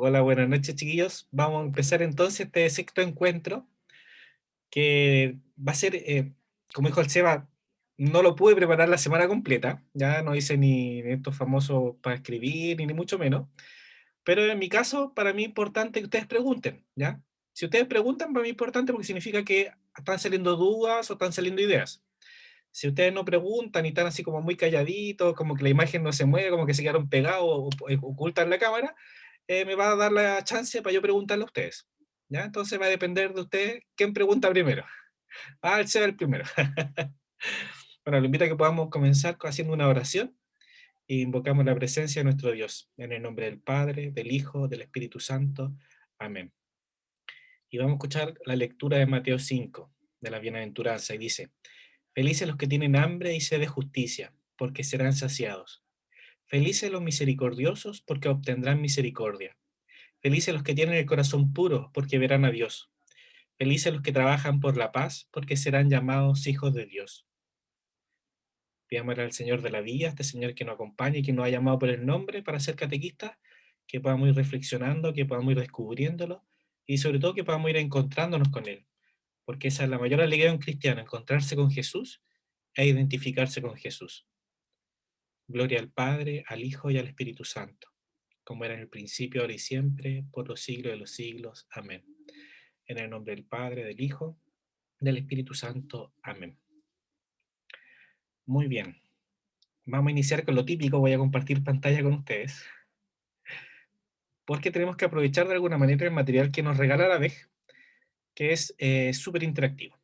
Hola, buenas noches, chiquillos. Vamos a empezar entonces este sexto encuentro, que va a ser, como dijo el Seba, no lo pude preparar la semana completa, ya no hice ni estos famosos para escribir, ni mucho menos, pero en mi caso, para mí es importante que ustedes pregunten, ¿ya? Si ustedes preguntan, para mí es importante porque significa que están saliendo dudas o están saliendo ideas. Si ustedes no preguntan y están así como muy calladitos, como que la imagen no se mueve, como que se quedaron pegados o ocultan la cámara, me va a dar la chance para yo preguntarle a ustedes. ¿Ya? Entonces va a depender de ustedes quién pregunta primero. Ah, él sea el primero. Bueno, lo invito a que podamos comenzar haciendo una oración e invocamos la presencia de nuestro Dios. En el nombre del Padre, del Hijo, del Espíritu Santo. Amén. Y vamos a escuchar la lectura de Mateo 5, de la bienaventuranza, y dice: Felices los que tienen hambre y sed de justicia, porque serán saciados. Felices los misericordiosos, porque obtendrán misericordia. Felices los que tienen el corazón puro, porque verán a Dios. Felices los que trabajan por la paz, porque serán llamados hijos de Dios. Pidámosle al Señor de la Villa, este Señor que nos acompaña y que nos ha llamado por el nombre para ser catequistas, que podamos ir reflexionando, que podamos ir descubriéndolo y sobre todo que podamos ir encontrándonos con Él, porque esa es la mayor alegría de un cristiano, encontrarse con Jesús e identificarse con Jesús. Gloria al Padre, al Hijo y al Espíritu Santo, como era en el principio, ahora y siempre, por los siglos de los siglos. Amén. En el nombre del Padre, del Hijo, del Espíritu Santo. Amén. Muy bien. Vamos a iniciar con lo típico. Voy a compartir pantalla con ustedes, porque tenemos que aprovechar de alguna manera el material que nos regala la vez, que es súper interactivo.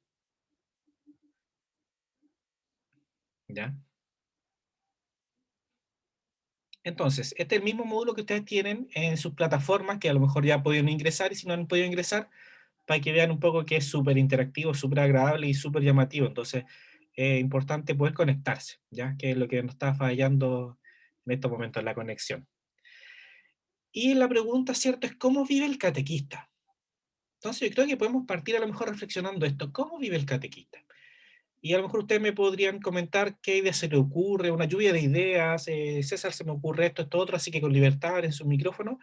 ¿Ya? Entonces, este es el mismo módulo que ustedes tienen en sus plataformas, que a lo mejor ya pudieron ingresar, y si no han podido ingresar, para que vean un poco que es súper interactivo, súper agradable y súper llamativo. Entonces, es importante poder conectarse, ¿ya? Que es lo que nos está fallando en estos momentos, la conexión. Y la pregunta, ¿cierto?, es ¿cómo vive el catequista? Entonces, yo creo que podemos partir a lo mejor reflexionando esto, ¿cómo vive el catequista? Y a lo mejor ustedes me podrían comentar qué idea se le ocurre, una lluvia de ideas, César, se me ocurre esto, esto, otro, así que con libertad en su micrófono,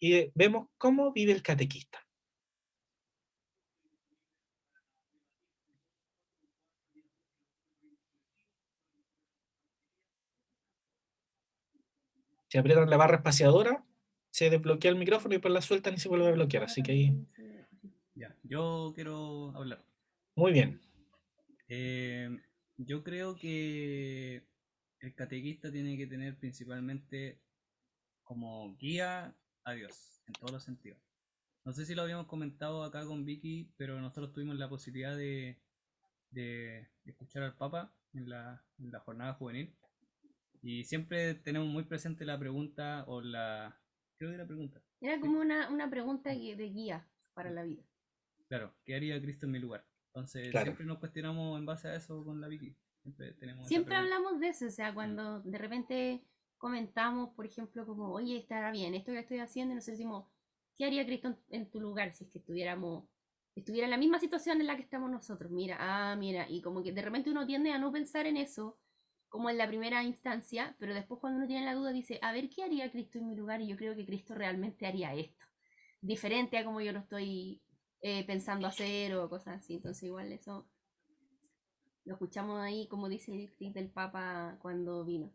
y vemos cómo vive el catequista. Si aprietan la barra espaciadora, se desbloquea el micrófono y después la sueltan y se vuelve a bloquear, así que ahí, Ya, yo quiero hablar. muy bien. Eh, yo creo que el catequista tiene que tener principalmente como guía a Dios, en todos los sentidos. No sé si lo habíamos comentado acá con Vicky, pero nosotros tuvimos la posibilidad de escuchar al Papa en la jornada juvenil y siempre tenemos muy presente la pregunta o la... Creo que la pregunta, Era ¿sí? como una pregunta de guía para la vida. Claro, ¿qué haría Cristo en mi lugar? Entonces Claro. siempre nos cuestionamos en base a eso con la Vicky. Siempre tenemos esa Siempre pregunta. hablamos de eso, o sea, Mm, cuando de repente comentamos, por ejemplo, como, oye, estará bien, esto que estoy haciendo, y nosotros decimos, ¿qué haría Cristo en tu lugar si es que estuviera en la misma situación en la que estamos nosotros? Mira, mira, y como que de repente uno tiende a no pensar en eso como en la primera instancia, pero después cuando uno tiene la duda dice, a ver, ¿qué haría Cristo en mi lugar? Y yo creo que Cristo realmente haría esto, diferente a como yo lo estoy pensando hacer o cosas así, entonces igual eso lo escuchamos ahí, como dice el clip del Papa cuando vino.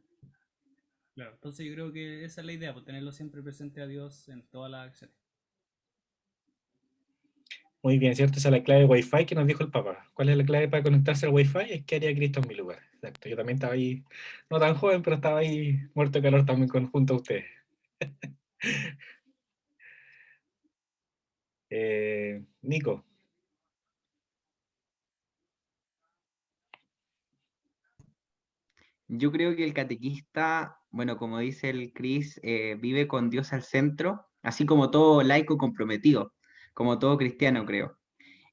claro, entonces yo creo que esa es la idea, pues tenerlo siempre presente a Dios en todas las acciones. Muy bien, ¿cierto? Esa es la clave Wi-Fi que nos dijo el Papa. ¿Cuál es la clave para conectarse al Wi-Fi? Es que haría Cristo en mi lugar. Exacto. Yo también estaba ahí, no tan joven, pero estaba ahí muerto de calor también junto a ustedes. Nico, Yo creo que el catequista, bueno, como dice el Cris, vive con Dios al centro, así como todo laico comprometido, como todo cristiano, creo.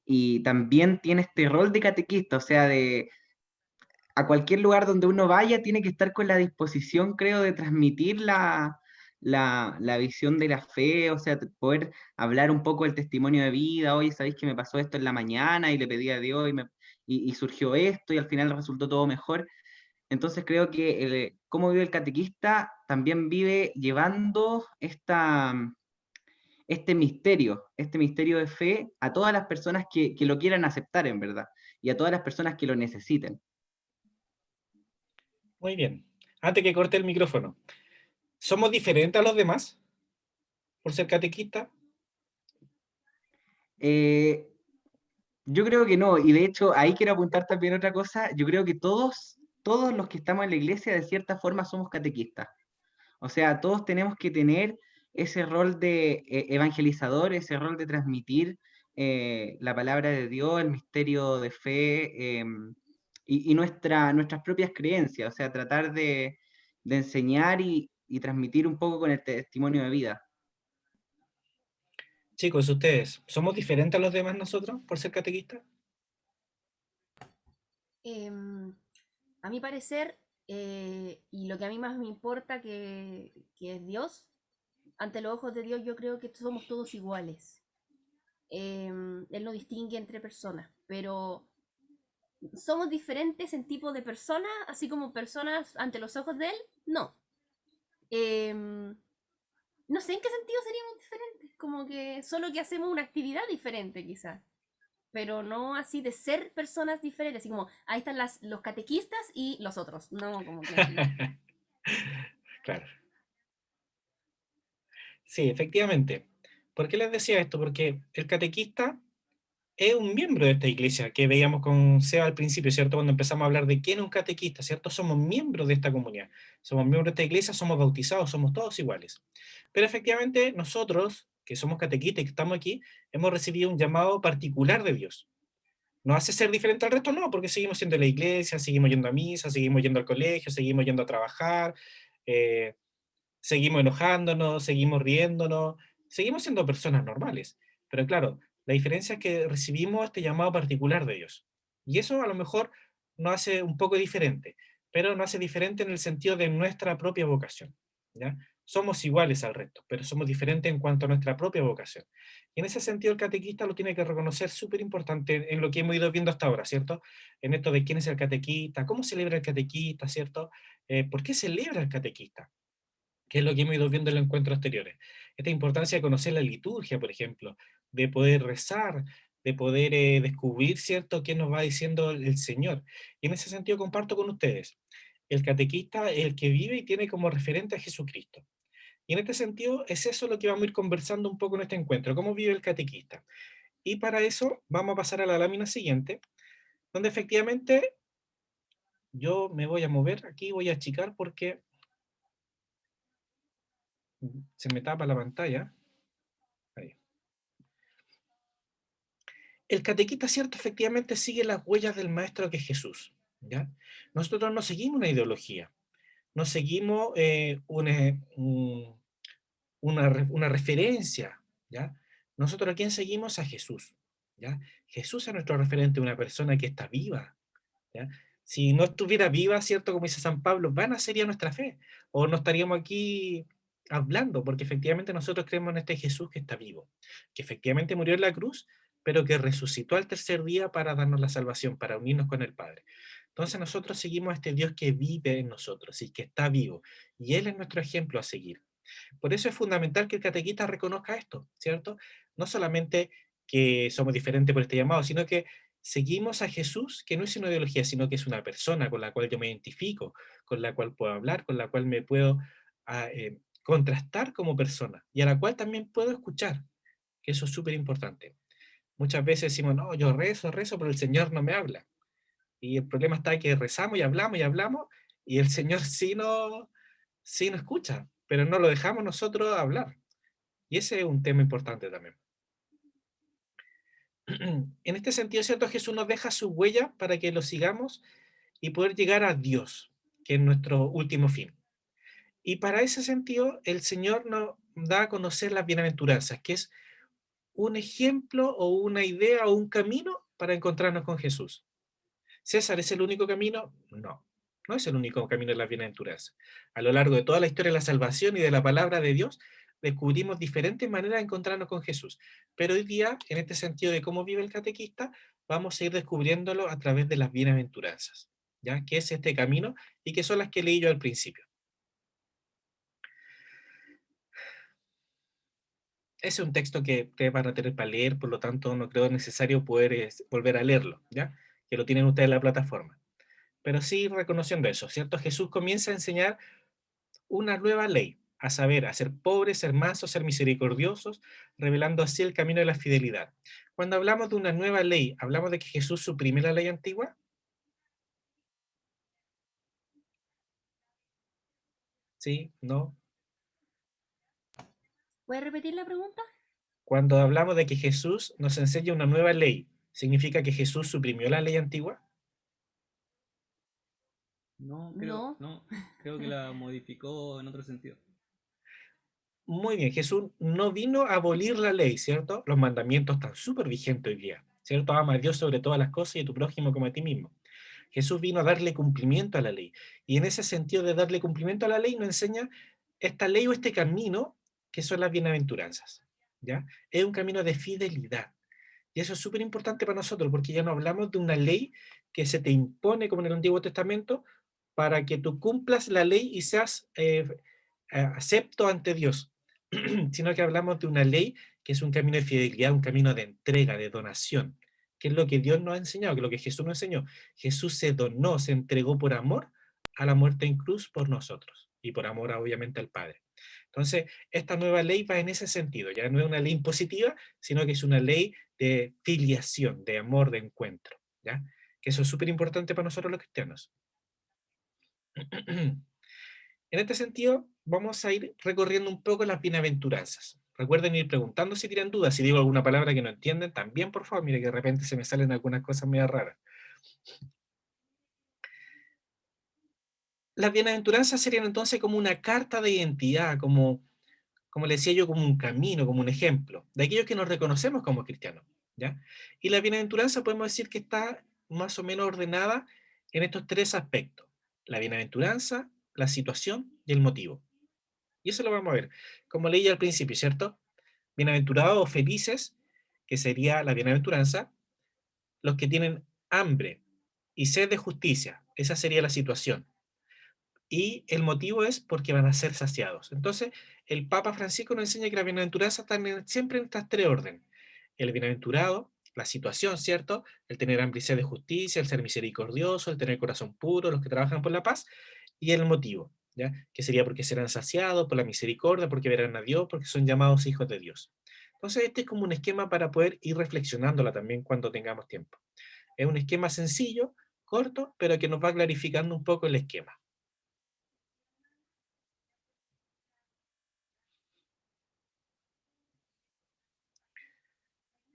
Y también tiene este rol de catequista, o sea, de a cualquier lugar donde uno vaya, tiene que estar con la disposición, creo, de transmitir la visión de la fe, o sea, poder hablar un poco del testimonio de vida. Oye, ¿sabéis que me pasó esto en la mañana y le pedí a Dios y surgió esto y al final resultó todo mejor? Entonces creo que cómo vive el catequista también vive llevando este misterio de fe a todas las personas que lo quieran aceptar en verdad, y a todas las personas que lo necesiten. Muy bien. Antes que corte el micrófono, ¿somos diferentes a los demás por ser catequista? Eh, yo creo que no, y de hecho ahí quiero apuntar también otra cosa, yo creo que todos los que estamos en la iglesia de cierta forma somos catequistas. O sea, todos tenemos que tener ese rol de evangelizador, ese rol de transmitir la palabra de Dios, el misterio de fe y nuestras propias creencias, o sea, tratar de enseñar y transmitir un poco con el testimonio de vida. Chicos, ustedes, ¿somos diferentes a los demás nosotros por ser catequistas? Em, a mi parecer, y lo que a mí más me importa que es Dios, ante los ojos de Dios yo creo que somos todos iguales. Él no distingue entre personas, pero somos diferentes en tipo de persona, así como personas ante los ojos de Él, no. Em, no sé en qué sentido seríamos diferentes, como que solo que hacemos una actividad diferente quizás, pero no así de ser personas diferentes, así como ahí están los catequistas y los otros, no, como que no. Claro. Sí, efectivamente. ¿Por qué les decía esto? Porque el catequista es un miembro de esta iglesia que veíamos con Seba al principio, ¿cierto? Cuando empezamos a hablar de quién es un catequista, ¿cierto? Somos miembros de esta comunidad, somos miembros de esta iglesia, somos bautizados, somos todos iguales. Pero efectivamente nosotros, que somos catequistas y que estamos aquí, hemos recibido un llamado particular de Dios. ¿Nos hace ser diferente al resto? No, porque seguimos siendo la iglesia, seguimos yendo a misa, seguimos yendo al colegio, seguimos yendo a trabajar, eh, seguimos enojándonos, seguimos riéndonos, seguimos siendo personas normales. Pero claro, la diferencia es que recibimos este llamado particular de Dios. Y eso a lo mejor nos hace un poco diferente, pero nos hace diferente en el sentido de nuestra propia vocación. ¿Ya? Somos iguales al resto, pero somos diferentes en cuanto a nuestra propia vocación. Y en ese sentido el catequista lo tiene que reconocer súper importante en lo que hemos ido viendo hasta ahora, ¿cierto? En esto de quién es el catequista, cómo celebra el catequista, ¿cierto? ¿Por qué celebra el catequista? Que es lo que hemos ido viendo en los encuentros anteriores. Esta importancia de conocer la liturgia, por ejemplo, de poder rezar, de poder descubrir, ¿cierto?, qué nos va diciendo el Señor. Y en ese sentido comparto con ustedes. El catequista es el que vive y tiene como referente a Jesucristo. Y en este sentido es eso lo que vamos a ir conversando un poco en este encuentro, cómo vive el catequista. Y para eso vamos a pasar a la lámina siguiente, donde efectivamente yo me voy a mover aquí, voy a achicar porque se me tapa la pantalla. Ahí. El catequista, cierto, efectivamente sigue las huellas del maestro que es Jesús, ¿ya? Nosotros no seguimos una ideología, no seguimos una referencia, ¿ya? Nosotros a quién seguimos a Jesús, ¿ya? Jesús es nuestro referente, una persona que está viva, ¿ya? Si no estuviera viva, ¿cierto? Como dice San Pablo, vana sería nuestra fe, o no estaríamos aquí hablando, porque efectivamente nosotros creemos en este Jesús que está vivo, que efectivamente murió en la cruz, pero que resucitó al tercer día para darnos la salvación, para unirnos con el Padre. Entonces nosotros seguimos a este Dios que vive en nosotros y que está vivo, y Él es nuestro ejemplo a seguir. Por eso es fundamental que el catequista reconozca esto, ¿cierto? No solamente que somos diferentes por este llamado, sino que seguimos a Jesús, que no es una ideología, sino que es una persona con la cual yo me identifico, con la cual puedo hablar, con la cual me puedo contrastar como persona y a la cual también puedo escuchar, que eso es súper importante. Muchas veces decimos, no, yo rezo, rezo, pero el Señor no me habla. Y el problema está que rezamos y hablamos, y el Señor sí no escucha, pero no lo dejamos nosotros hablar. Y ese es un tema importante también. En este sentido, ¿cierto? Jesús nos deja su huella para que lo sigamos y poder llegar a Dios, que es nuestro último fin. Y para ese sentido, el Señor nos da a conocer las bienaventuranzas, que es un ejemplo o una idea o un camino para encontrarnos con Jesús. ¿César es el único camino? No, no es el único camino de las bienaventuranzas. A lo largo de toda la historia de la salvación y de la palabra de Dios, descubrimos diferentes maneras de encontrarnos con Jesús. Pero hoy día, en este sentido de cómo vive el catequista, vamos a ir descubriéndolo a través de las bienaventuranzas, ¿ya? Que es este camino y que son las que leí yo al principio. Ese es un texto que ustedes van a tener para leer, por lo tanto no creo necesario poder volver a leerlo, ¿ya? Que lo tienen ustedes en la plataforma. Pero sí reconociendo eso, ¿cierto? Jesús comienza a enseñar una nueva ley, a saber, a ser pobres, ser mansos, ser misericordiosos, revelando así el camino de la fidelidad. Cuando hablamos de una nueva ley, ¿hablamos de que Jesús suprime la ley antigua? ¿Sí? ¿No? ¿Puedes repetir la pregunta? Cuando hablamos de que Jesús nos enseña una nueva ley, ¿significa que Jesús suprimió la ley antigua? No. No, creo que la modificó en otro sentido. Muy bien, Jesús no vino a abolir la ley, ¿cierto? Los mandamientos están súper vigentes hoy día, ¿cierto? Ama a Dios sobre todas las cosas y a tu prójimo como a ti mismo. Jesús vino a darle cumplimiento a la ley. Y en ese sentido de darle cumplimiento a la ley, nos enseña esta ley o este camino que son las bienaventuranzas, ¿ya? Es un camino de fidelidad. Y eso es súper importante para nosotros, porque ya no hablamos de una ley que se te impone, como en el Antiguo Testamento, para que tú cumplas la ley y seas acepto ante Dios, sino que hablamos de una ley que es un camino de fidelidad, un camino de entrega, de donación, que es lo que Dios nos ha enseñado, que es lo que Jesús nos enseñó. Jesús se donó, se entregó por amor a la muerte en cruz por nosotros y por amor, obviamente, al Padre. Entonces, esta nueva ley va en ese sentido, ya no es una ley impositiva, sino que es una ley de filiación, de amor, de encuentro, ¿ya? Que eso es súper importante para nosotros los cristianos. En este sentido, vamos a ir recorriendo un poco las bienaventuranzas. Recuerden ir preguntando si tienen dudas, si digo alguna palabra que no entienden, también por favor, mire que de repente se me salen algunas cosas medio raras. Las bienaventuranzas serían entonces como una carta de identidad, como le decía yo, como un camino, como un ejemplo, de aquellos que nos reconocemos como cristianos, ¿ya? Y la bienaventuranza podemos decir que está más o menos ordenada en estos tres aspectos: la bienaventuranza, la situación y el motivo. Y eso lo vamos a ver. Como leí al principio, ¿cierto? Bienaventurados o felices, que sería la bienaventuranza, los que tienen hambre y sed de justicia. Esa sería la situación. Y el motivo es porque van a ser saciados. Entonces, el Papa Francisco nos enseña que la bienaventuranza está siempre en estas tres órdenes: el bienaventurado, la situación, ¿cierto? El tener hambre y sed de justicia, el ser misericordioso, el tener corazón puro, los que trabajan por la paz, y el motivo, ¿ya? Que sería porque serán saciados por la misericordia, porque verán a Dios, porque son llamados hijos de Dios. Entonces, este es como un esquema para poder ir reflexionándola también cuando tengamos tiempo. Es un esquema sencillo, corto, pero que nos va clarificando un poco el esquema.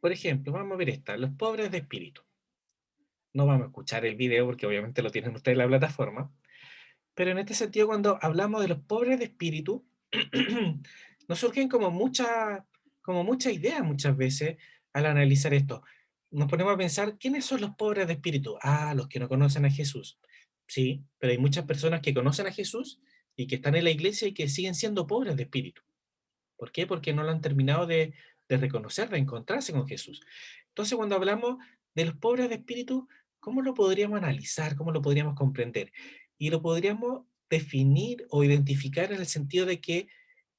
Por ejemplo, vamos a ver esta: los pobres de espíritu. No vamos a escuchar el video porque obviamente lo tienen ustedes en la plataforma, pero en este sentido, cuando hablamos de los pobres de espíritu, nos surgen como muchas ideas muchas veces al analizar esto. Nos ponemos a pensar, ¿quiénes son los pobres de espíritu? Ah, los que no conocen a Jesús. Sí, pero hay muchas personas que conocen a Jesús y que están en la iglesia y que siguen siendo pobres de espíritu. ¿Por qué? Porque no lo han terminado de reconocer, de encontrarse con Jesús. Entonces, cuando hablamos de los pobres de espíritu, ¿cómo lo podríamos analizar? ¿Cómo lo podríamos comprender? Y lo podríamos definir o identificar en el sentido de que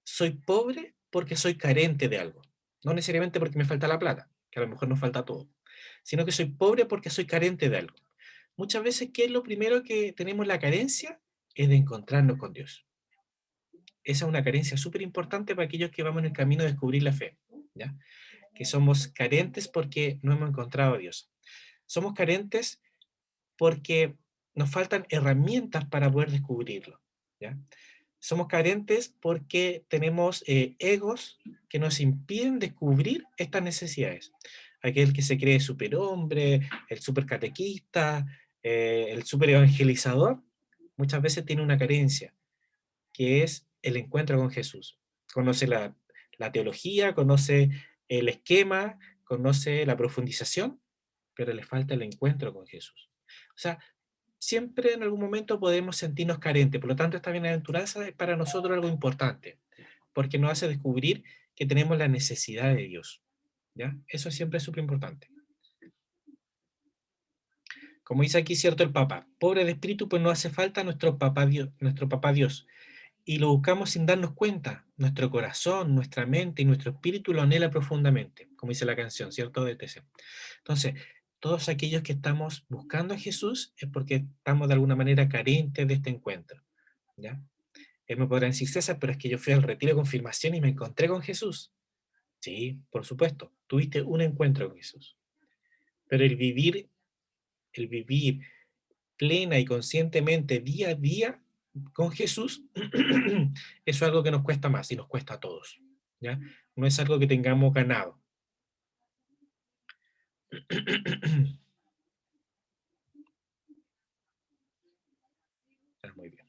soy pobre porque soy carente de algo. No necesariamente porque me falta la plata, que a lo mejor nos falta todo, sino que soy pobre porque soy carente de algo. Muchas veces, ¿qué es lo primero que tenemos la carencia? Es de encontrarnos con Dios. Esa es una carencia súper importante para aquellos que vamos en el camino de descubrir la fe, ¿ya? Que somos carentes porque no hemos encontrado a Dios. Somos carentes porque nos faltan herramientas para poder descubrirlo, ¿ya? Somos carentes porque tenemos egos que nos impiden descubrir estas necesidades. Aquel que se cree superhombre, el supercatequista, el superevangelizador, muchas veces tiene una carencia, que es el encuentro con Jesús. Conoce la teología, conoce el esquema, conoce la profundización, pero le falta el encuentro con Jesús. O sea, siempre en algún momento podemos sentirnos carentes, por lo tanto esta bienaventuranza es para nosotros algo importante, porque nos hace descubrir que tenemos la necesidad de Dios, ¿ya? Eso siempre es súper importante. Como dice aquí, cierto, el Papa: pobre de espíritu, pues no hace falta nuestro papá Dios, y lo buscamos sin darnos cuenta. nuestro corazón, nuestra mente y nuestro espíritu lo anhela profundamente, como dice la canción, ¿cierto? De TC. Entonces, todos aquellos que estamos buscando a Jesús es porque estamos de alguna manera carentes de este encuentro, ¿ya? Él me podrá decir, César, pero es que yo fui al retiro de confirmación y me encontré con Jesús. Sí, por supuesto, tuviste un encuentro con Jesús. Pero el vivir plena y conscientemente día a día con Jesús, eso es algo que nos cuesta más y nos cuesta a todos, ¿ya? No es algo que tengamos ganado. Muy bien.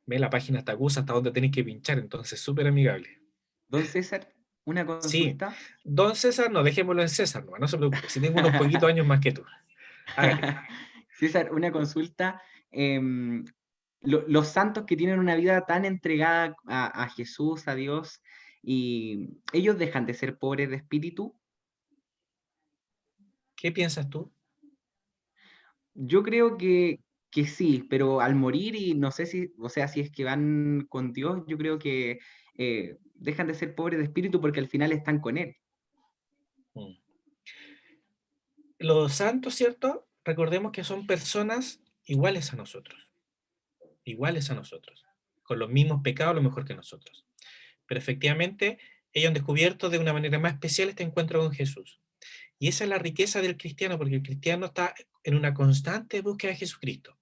Ve, la página te acusa hasta donde tenéis que pinchar, entonces súper amigable. Don César, una Sí, consulta. don César, no, dejémoslo en César, no se preocupe, si tengo unos poquitos años más que tú. Hágale. César, una consulta. Los santos que tienen una vida tan entregada a Jesús, a Dios, y ellos dejan de ser pobres de espíritu. ¿Qué piensas tú? Yo creo que sí, pero al morir, y no sé si, o sea, si es que van con Dios, yo creo que dejan de ser pobres de espíritu porque al final están con Él. Mm. Los santos, ¿cierto? Recordemos que son personas iguales a nosotros, con los mismos pecados, a lo mejor que nosotros. Pero efectivamente, ellos han descubierto de una manera más especial este encuentro con Jesús. Y esa es la riqueza del cristiano, porque el cristiano está en una constante búsqueda de Jesucristo.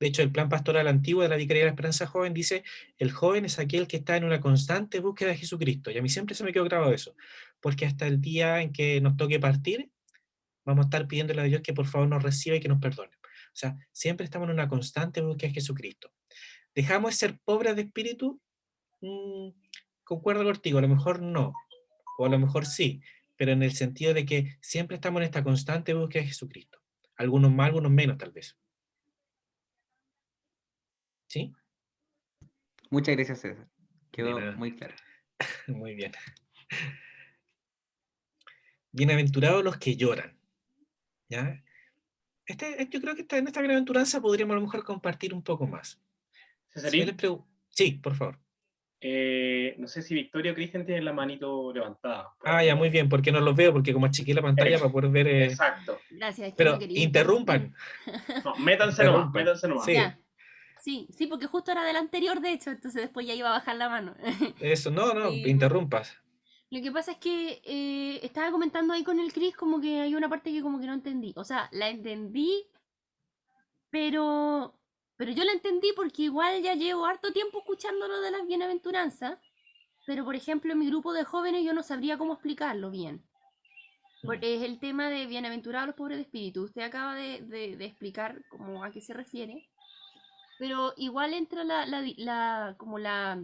De hecho, el plan pastoral antiguo de la Vicaría de la Esperanza Joven dice, el joven es aquel que está en una constante búsqueda de Jesucristo. Y a mí siempre se me quedó grabado eso, porque hasta el día en que nos toque partir, vamos a estar pidiéndole a Dios que por favor nos reciba y que nos perdone. O sea, siempre estamos en una constante búsqueda de Jesucristo. ¿Dejamos de ser pobres de espíritu? Concuerdo contigo, a lo mejor no, o a lo mejor sí, pero en el sentido de que siempre estamos en esta constante búsqueda de Jesucristo. Algunos más, algunos menos, tal vez. ¿Sí? Muchas gracias, César. De Quedó nada. muy claro. Muy bien. Bienaventurados los que lloran. ¿Ya? Yo creo que en esta bienaventuranza podríamos a lo mejor compartir un poco más. Si yo les Cesarín, Sí, por favor. no sé si Victoria o Cristian tienen la manito levantada. por Ah, ahí. ya, muy bien, porque no los veo, porque como achiqué la pantalla para poder ver... Exacto. Gracias, es que no Pero quería interrumpan, No, métanse nomás, interrumpan. métanse nomás. Sí, Ya. Sí, porque justo era del anterior, de hecho, entonces después ya iba a bajar la mano. eso, no, Eh, interrumpas. Lo que pasa es que estaba comentando ahí con el Chris como que hay una parte que como que no entendí. O sea, la entendí, pero, pero yo la entendí porque igual ya llevo harto tiempo escuchando lo de las bienaventuranzas. Pero por ejemplo en mi grupo de jóvenes yo no sabría cómo explicarlo bien. Porque es el tema de bienaventurados los pobres de espíritu. Usted acaba de explicar como a qué se refiere. Pero igual entra como la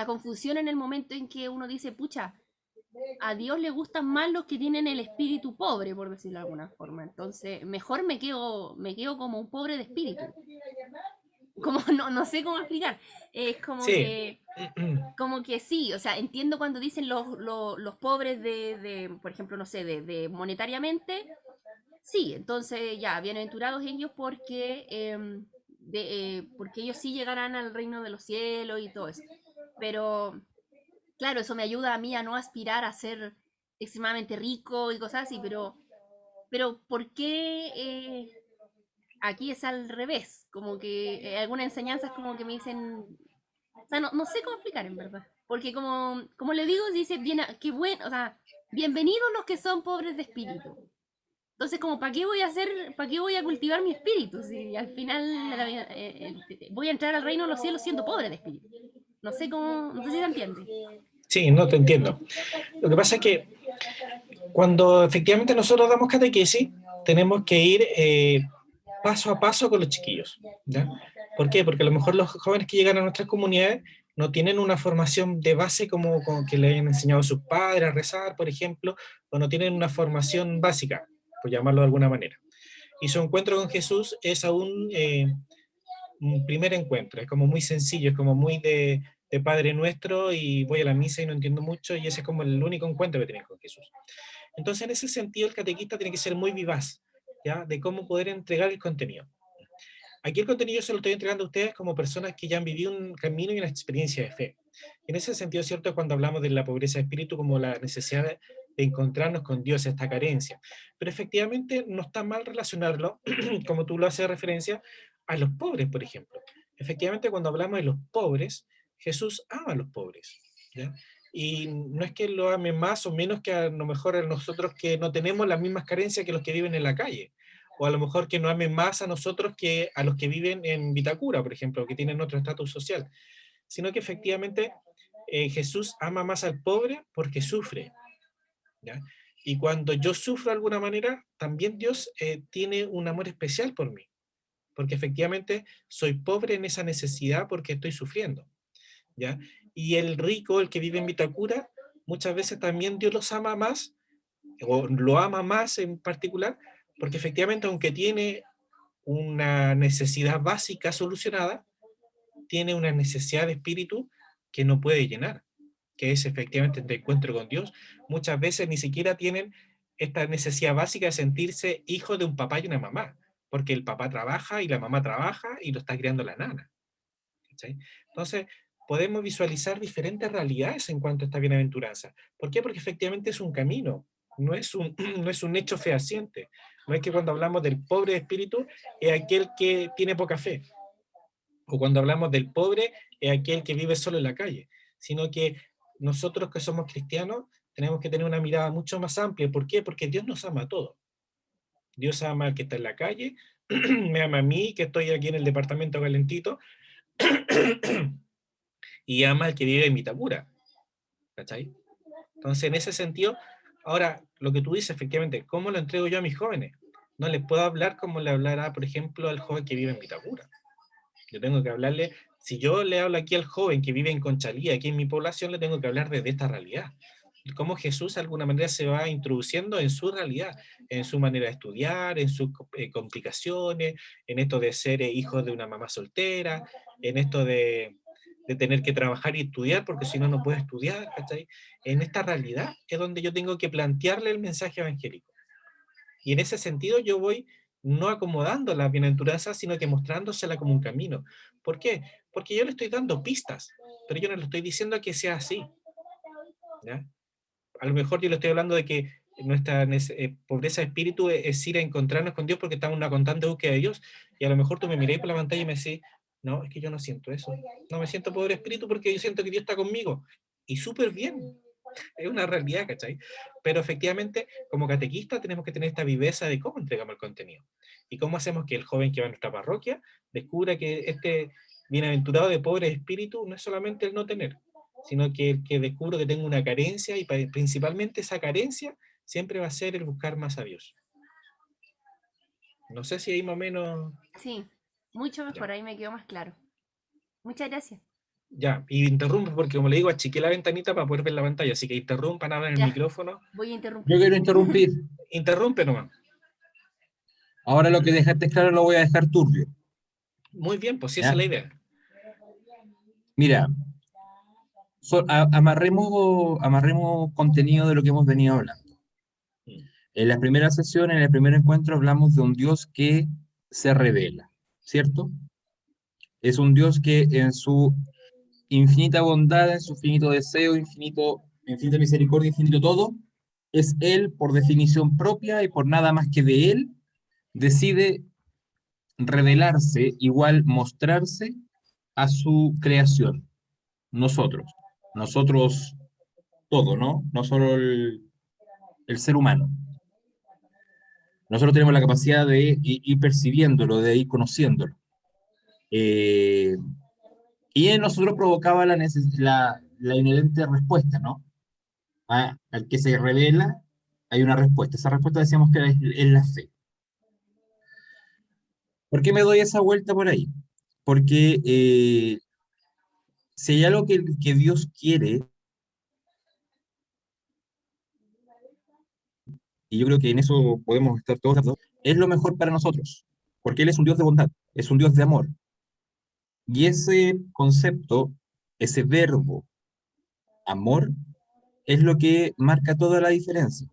confusión en el momento en que uno dice, pucha, a Dios le gustan más los que tienen el espíritu pobre, por decirlo de alguna forma. Entonces, mejor me quedo como un pobre de espíritu. Como no sé cómo explicar. Es Sí. como que sí, o sea, entiendo cuando dicen los pobres por ejemplo, no sé, de monetariamente. Sí, entonces ya, bienaventurados ellos porque ellos sí llegarán al reino de los cielos y todo eso. Pero, claro, eso me ayuda a mí a no aspirar a ser extremadamente rico y cosas así, pero ¿por qué aquí es al revés? Como que algunas enseñanzas como que me dicen, o sea, no sé cómo explicar en verdad. Porque como le digo, dice, bien, qué bueno, o sea, bienvenidos los que son pobres de espíritu. Entonces, como, para qué voy a cultivar mi espíritu? Si al final voy a entrar al reino de los cielos siendo pobre de espíritu. No sé no sé si se entiende. Sí, no te entiendo. Lo que pasa es que cuando efectivamente nosotros damos catequesis, tenemos que ir paso a paso con los chiquillos, ¿ya? ¿Por qué? Porque a lo mejor los jóvenes que llegan a nuestras comunidades no tienen una formación de base como que le hayan enseñado a sus padres a rezar, por ejemplo, o no tienen una formación básica, por llamarlo de alguna manera. Y su encuentro con Jesús es aún un primer encuentro, es como muy sencillo, es como muy de Padre Nuestro y voy a la misa y no entiendo mucho y ese es como el único encuentro que tienen con Jesús. Entonces, en ese sentido, el catequista tiene que ser muy vivaz, ¿ya? De cómo poder entregar el contenido. Aquí el contenido se lo estoy entregando a ustedes como personas que ya han vivido un camino y una experiencia de fe. En ese sentido, ¿cierto? Cuando hablamos de la pobreza de espíritu como la necesidad de encontrarnos con Dios, esta carencia. Pero efectivamente no está mal relacionarlo, como tú lo haces referencia, a los pobres, por ejemplo. Efectivamente, cuando hablamos de los pobres, Jesús ama a los pobres, ¿ya? Y no es que lo ame más o menos que a lo mejor a nosotros que no tenemos las mismas carencias que los que viven en la calle, o a lo mejor que no amen más a nosotros que a los que viven en Vitacura, por ejemplo, que tienen otro estatus social, sino que efectivamente Jesús ama más al pobre porque sufre, ¿ya? Y cuando yo sufro de alguna manera, también Dios tiene un amor especial por mí, porque efectivamente soy pobre en esa necesidad porque estoy sufriendo, ¿ya? Y el rico, el que vive en Vitacura, muchas veces también Dios los ama más, o lo ama más en particular, porque efectivamente aunque tiene una necesidad básica solucionada, tiene una necesidad de espíritu que no puede llenar, que es efectivamente el encuentro con Dios. Muchas veces ni siquiera tienen esta necesidad básica de sentirse hijo de un papá y una mamá, porque el papá trabaja y la mamá trabaja y lo está criando la nana, ¿cachai? Entonces, podemos visualizar diferentes realidades en cuanto a esta bienaventuranza. ¿Por qué? Porque efectivamente es un camino, no es un, no es un hecho fehaciente. No es que cuando hablamos del pobre de espíritu es aquel que tiene poca fe, o cuando hablamos del pobre es aquel que vive solo en la calle, sino que nosotros que somos cristianos tenemos que tener una mirada mucho más amplia. ¿Por qué? Porque Dios nos ama a todos. Dios ama al que está en la calle, me ama a mí, que estoy aquí en el departamento calentito, y ama al que vive en Vitacura, ¿cachai? Entonces, en ese sentido, ahora, lo que tú dices, efectivamente, ¿cómo lo entrego yo a mis jóvenes? No les puedo hablar como le hablará, por ejemplo, al joven que vive en Vitacura. Yo tengo que hablarle, si yo le hablo aquí al joven que vive en Conchalí, aquí en mi población, le tengo que hablar desde esta realidad. Cómo Jesús de alguna manera se va introduciendo en su realidad, en su manera de estudiar, en sus complicaciones, en esto de ser hijo de una mamá soltera, en esto de tener que trabajar y estudiar, porque si no, no puede estudiar, ¿cachai? En esta realidad es donde yo tengo que plantearle el mensaje evangélico. Y en ese sentido yo voy no acomodando la bienaventuranza, sino que mostrándosela como un camino. ¿Por qué? Porque yo le estoy dando pistas, pero yo no le estoy diciendo que sea así, ¿ya? A lo mejor yo le estoy hablando de que nuestra pobreza de espíritu es ir a encontrarnos con Dios porque estamos en una constante búsqueda de Dios. Y a lo mejor tú me miráis por la pantalla y me decís, no, es que yo no siento eso. No me siento pobre de espíritu porque yo siento que Dios está conmigo. Y súper bien, es una realidad, ¿cachai? Pero efectivamente, como catequista tenemos que tener esta viveza de cómo entregamos el contenido. Y cómo hacemos que el joven que va a nuestra parroquia descubra que este bienaventurado de pobre de espíritu no es solamente el no tener, sino que descubro que tengo una carencia y principalmente esa carencia siempre va a ser el buscar más a Dios. No sé si ahí más o menos... Sí, mucho mejor, Ya, ahí me quedó más claro. Muchas gracias. ya. Y interrumpo porque como le digo, achiqué la ventanita para poder ver la pantalla, así que interrumpan, abran el Ya, micrófono. voy a Yo interrumpir. quiero interrumpir. Interrumpe nomás. Ahora lo que dejaste claro lo voy a dejar turbio. Muy bien, pues sí, esa es ¿Ya? la idea. Mira, amarremos contenido de lo que hemos venido hablando. Mm. En la primera sesión, en el primer encuentro, hablamos de un Dios que se revela, ¿cierto? Es un Dios que en su infinita bondad, en su infinito deseo, infinita misericordia, infinito todo, es Él por definición propia y por nada más que de Él, decide revelarse, igual mostrarse a su creación, nosotros. Nosotros todo, ¿no? No solo el ser humano. Nosotros tenemos la capacidad de ir percibiéndolo, de ir conociéndolo. Eh, y en nosotros provocaba la inherente respuesta, ¿no? Al que se revela, hay una respuesta. Esa respuesta decíamos que es la fe. ¿Por qué me doy esa vuelta por ahí? Porque si hay algo que Dios quiere, y yo creo que en eso podemos estar todos de acuerdo, es lo mejor para nosotros, porque Él es un Dios de bondad, es un Dios de amor. Y ese concepto, ese verbo, amor, es lo que marca toda la diferencia.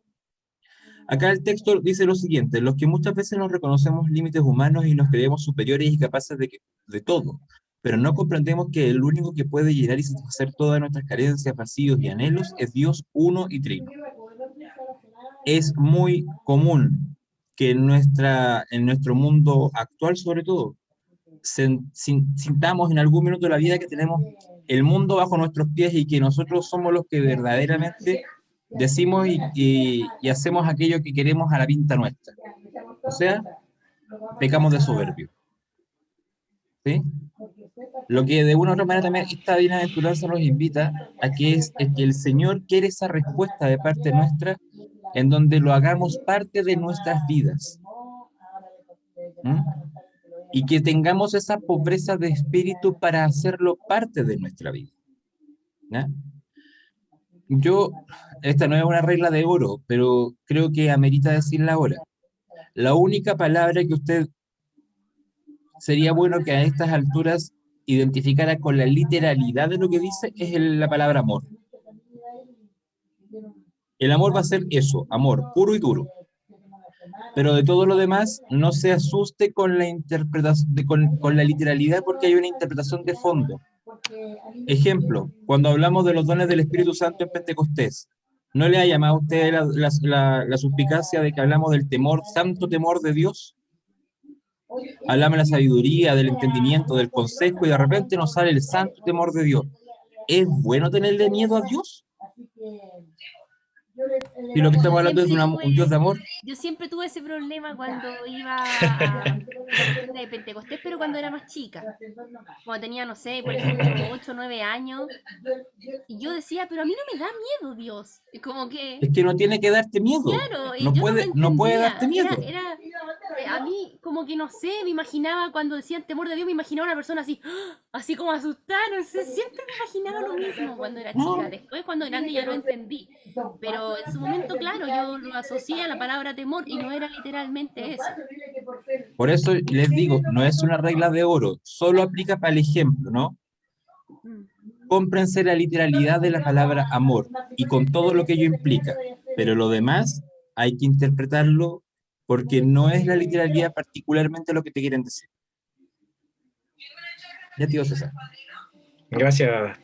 Acá el texto dice lo siguiente: los que muchas veces nos reconocemos límites humanos y nos creemos superiores y capaces de todo, pero no comprendemos que el único que puede llenar y satisfacer todas nuestras carencias, vacíos y anhelos es Dios uno y trino. Es muy común que en nuestro mundo actual, sobre todo, sintamos en algún minuto de la vida que tenemos el mundo bajo nuestros pies y que nosotros somos los que verdaderamente decimos y hacemos aquello que queremos a la pinta nuestra. O sea, pecamos de soberbio. ¿Sí? Lo que de una u otra manera también esta bienaventuranza nos invita a que es que el Señor quiere esa respuesta de parte nuestra en donde lo hagamos parte de nuestras vidas. ¿Mm? Y que tengamos esa pobreza de espíritu para hacerlo parte de nuestra vida. ¿Ya? Esta no es una regla de oro, pero creo que amerita decirla ahora. La única palabra que usted sería bueno que a estas alturas identificara con la literalidad de lo que dice es la palabra amor. El amor va a ser eso, amor, puro y duro. Pero de todo lo demás, no se asuste con la interpretación, con la literalidad, porque hay una interpretación de fondo. Ejemplo, cuando hablamos de los dones del Espíritu Santo en Pentecostés, ¿no le ha llamado a usted la suspicacia de que hablamos del temor, santo temor de Dios? Hablamos de la sabiduría, del entendimiento, del consejo, y de repente nos sale el santo temor de Dios. ¿Es bueno tenerle miedo a Dios? Si lo que estamos hablando es de un Dios de amor. Yo siempre tuve ese problema cuando iba a la tienda de Pentecostés, pero cuando era más chica. Cuando tenía, no sé, por ejemplo, 8 o 9 años. Y yo decía, pero a mí no me da miedo Dios. Es como que... Es que no tiene que darte miedo. Claro, y No yo puede, no no puede entendía. darte miedo. A mí, como que no sé, me imaginaba cuando decían temor de Dios, me imaginaba una persona así, ¡ah! Así como asustada, no sé, siempre me imaginaba lo mismo cuando era chica. Después, cuando grande, ya lo entendí. Pero en su momento, claro, yo lo asocié a la palabra temor y no era literalmente eso. Por eso les digo, no es una regla de oro, solo aplica para el ejemplo, ¿no? Mm. Cómprense la literalidad de la palabra amor y con todo lo que ello implica, pero lo demás hay que interpretarlo porque no es la literalidad particularmente lo que te quieren decir. Ya, tío César. Gracias.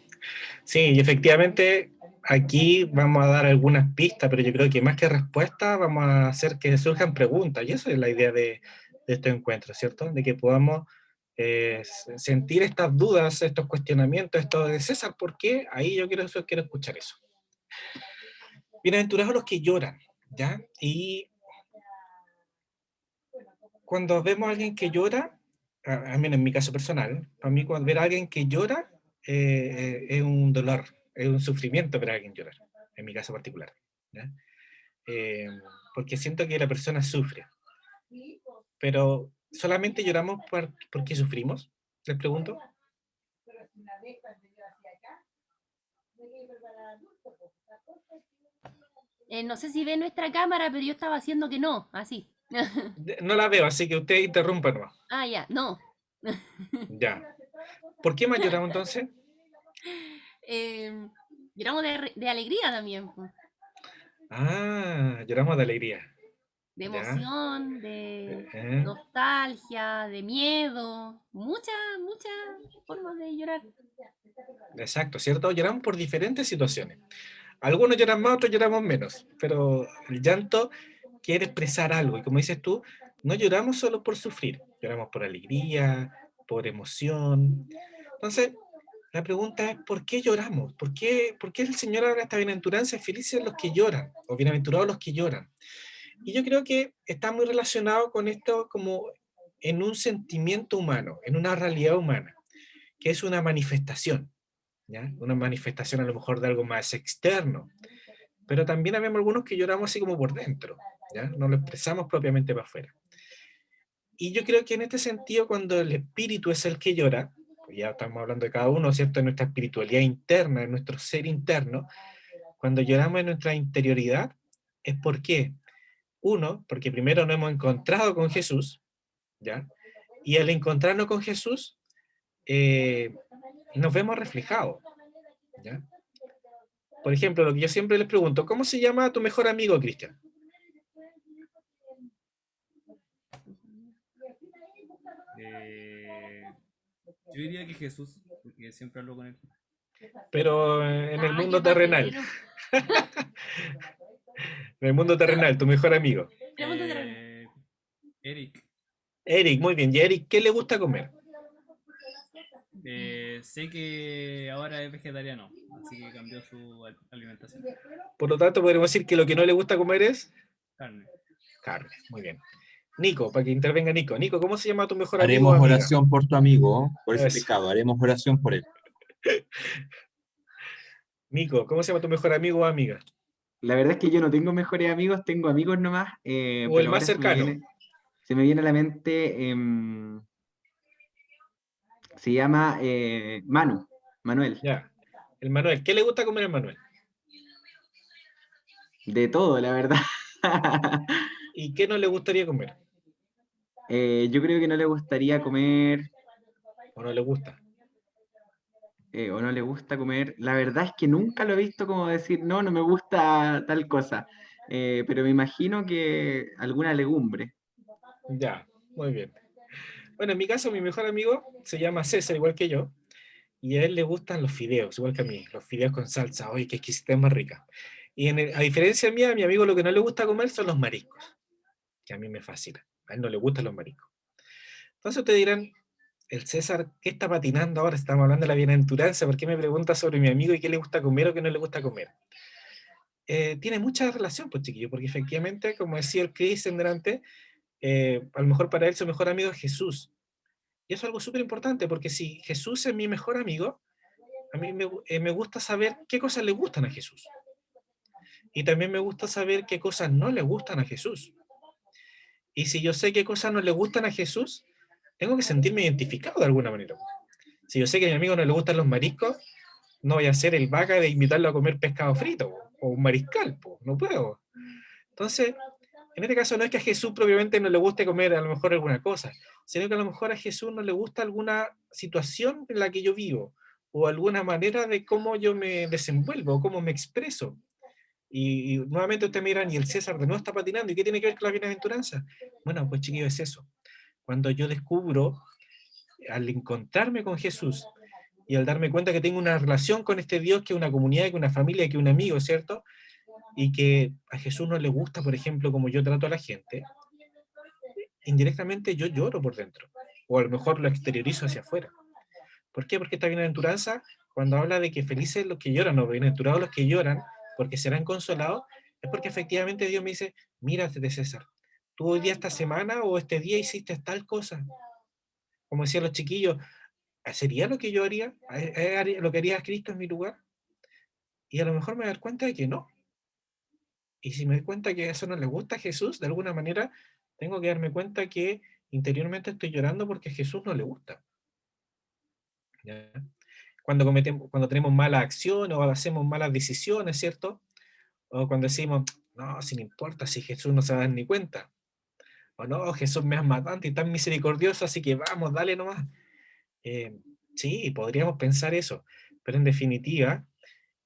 Sí, y efectivamente aquí vamos a dar algunas pistas, pero yo creo que más que respuestas vamos a hacer que surjan preguntas, y eso es la idea de estos encuentros, ¿cierto? De que podamos sentir estas dudas, estos cuestionamientos, esto de César, ¿por qué? Ahí yo quiero escuchar eso. Bienaventurados los que lloran, ¿ya? Y cuando vemos a alguien que llora, a mí en mi caso personal, para mí cuando ver a alguien que llora es un dolor, es un sufrimiento ver a alguien llorar, en mi caso particular, ¿ya? Porque siento que la persona sufre, pero ¿solamente lloramos porque sufrimos? Les pregunto. No sé si ve nuestra cámara, pero yo estaba haciendo que no, así. No la veo, así que usted interrumpa nomás. Ah, ya, no. Ya. ¿Por qué más lloramos entonces? Lloramos de alegría también, pues. Ah, lloramos de alegría. De Ya. emoción, de nostalgia, de miedo, muchas formas de llorar. Exacto, ¿cierto? Lloramos por diferentes situaciones. Algunos lloran más, otros lloramos menos, pero el llanto quiere expresar algo, y como dices tú, no lloramos solo por sufrir, lloramos por alegría, por emoción. Entonces, la pregunta es, ¿por qué lloramos? ¿Por qué el Señor habla de esta bienaventuranza? Felices los que lloran, o bienaventurados los que lloran. Y yo creo que está muy relacionado con esto como en un sentimiento humano, en una realidad humana, que es una manifestación, ¿ya? Una manifestación a lo mejor de algo más externo, pero también habemos algunos que lloramos así como por dentro, ¿ya? No lo expresamos propiamente para afuera. Y yo creo que en este sentido, cuando el espíritu es el que llora, pues ya estamos hablando de cada uno, ¿cierto? De nuestra espiritualidad interna, de nuestro ser interno, cuando lloramos en nuestra interioridad, es porque, uno, porque primero nos hemos encontrado con Jesús, ¿ya? Y al encontrarnos con Jesús, nos vemos reflejados, ¿ya? Por ejemplo, lo que yo siempre les pregunto, ¿cómo se llama tu mejor amigo, Cristian? Yo diría que Jesús, porque siempre hablo con él. Pero en el Ah, mundo qué terrenal. patero. En el mundo terrenal, tu mejor amigo. Pregunta terrenal. Eric, Eric, muy bien. ¿Y a Eric qué le gusta comer? sé que ahora es vegetariano, así que cambió su alimentación. Por lo tanto, podemos decir que lo que no le gusta comer es Carne. carne. Muy bien. Nico, para que intervenga Nico. Nico, ¿cómo se llama tu mejor amigo o Haremos amiga? oración por tu amigo, por ese Eso. pecado, haremos oración por él. Nico, ¿cómo se llama tu mejor amigo o amiga? La verdad es que yo no tengo mejores amigos, tengo amigos nomás, O el pero más ahora cercano. se me viene a la mente, se llama Manuel, Ya. El Manuel. ¿Qué le gusta comer al Manuel? de todo, la verdad. ¿Y qué no le gustaría comer? Yo creo que no le gustaría comer, ¿O no le gusta? o no le gusta comer. La verdad es que nunca lo he visto como decir, no, no me gusta tal cosa. Pero me imagino que alguna legumbre. Ya, muy bien. Bueno, en mi caso, mi mejor amigo se llama César, igual que yo, y a él le gustan los fideos, igual que a mí, los fideos con salsa, oye, qué exquisita más rica. Y a diferencia mía, a mi amigo lo que no le gusta comer son los mariscos, que a mí me fascina. A él no le gustan los mariscos. Entonces ustedes dirán, el César, ¿qué está patinando ahora? Estamos hablando de la bienaventuranza, ¿por qué me pregunta sobre mi amigo y qué le gusta comer o qué no le gusta comer? Tiene mucha relación, pues chiquillo, porque efectivamente, como decía el Chris en delante, a lo mejor para él su mejor amigo es Jesús. Y eso es algo súper importante, porque si Jesús es mi mejor amigo, a mí me gusta saber qué cosas le gustan a Jesús. Y también me gusta saber qué cosas no le gustan a Jesús. Y si yo sé qué cosas no le gustan a Jesús, tengo que sentirme identificado de alguna manera. Si yo sé que a mi amigo no le gustan los mariscos, no voy a ser el vaca de invitarlo a comer pescado frito o un mariscal, po. No puedo. Entonces, en este caso no es que a Jesús propiamente no le guste comer a lo mejor alguna cosa, sino que a lo mejor a Jesús no le gusta alguna situación en la que yo vivo, o alguna manera de cómo yo me desenvuelvo, o cómo me expreso. Y nuevamente ustedes miran, y el César de nuevo está patinando, ¿y qué tiene que ver con la bienaventuranza? Bueno, pues chiquillo, es eso. Cuando yo descubro, al encontrarme con Jesús, y al darme cuenta que tengo una relación con este Dios, que es una comunidad, que es una familia, que es un amigo, ¿cierto? Y que a Jesús no le gusta, por ejemplo, como yo trato a la gente, indirectamente yo lloro por dentro, o a lo mejor lo exteriorizo hacia afuera. ¿Por qué? Porque esta bienaventuranza, cuando habla de que felices los que lloran, o bienaventurados los que lloran, porque serán consolados, es porque efectivamente Dios me dice, mírate de César, tú hoy día, esta semana o este día hiciste tal cosa. Como decían los chiquillos, ¿sería lo que yo haría? ¿Lo que haría Cristo en mi lugar? Y a lo mejor me voy a dar cuenta de que no. Y si me doy cuenta que eso no le gusta a Jesús, de alguna manera tengo que darme cuenta que interiormente estoy llorando porque a Jesús no le gusta. ¿Ya? Cuando tenemos malas acciones o hacemos malas decisiones, ¿cierto? O cuando decimos, no, si no importa, si Jesús no se va a dar ni cuenta. O no, Jesús me ama tanto y tan misericordioso, así que vamos, dale nomás. Eh, sí, podríamos pensar eso, pero en definitiva,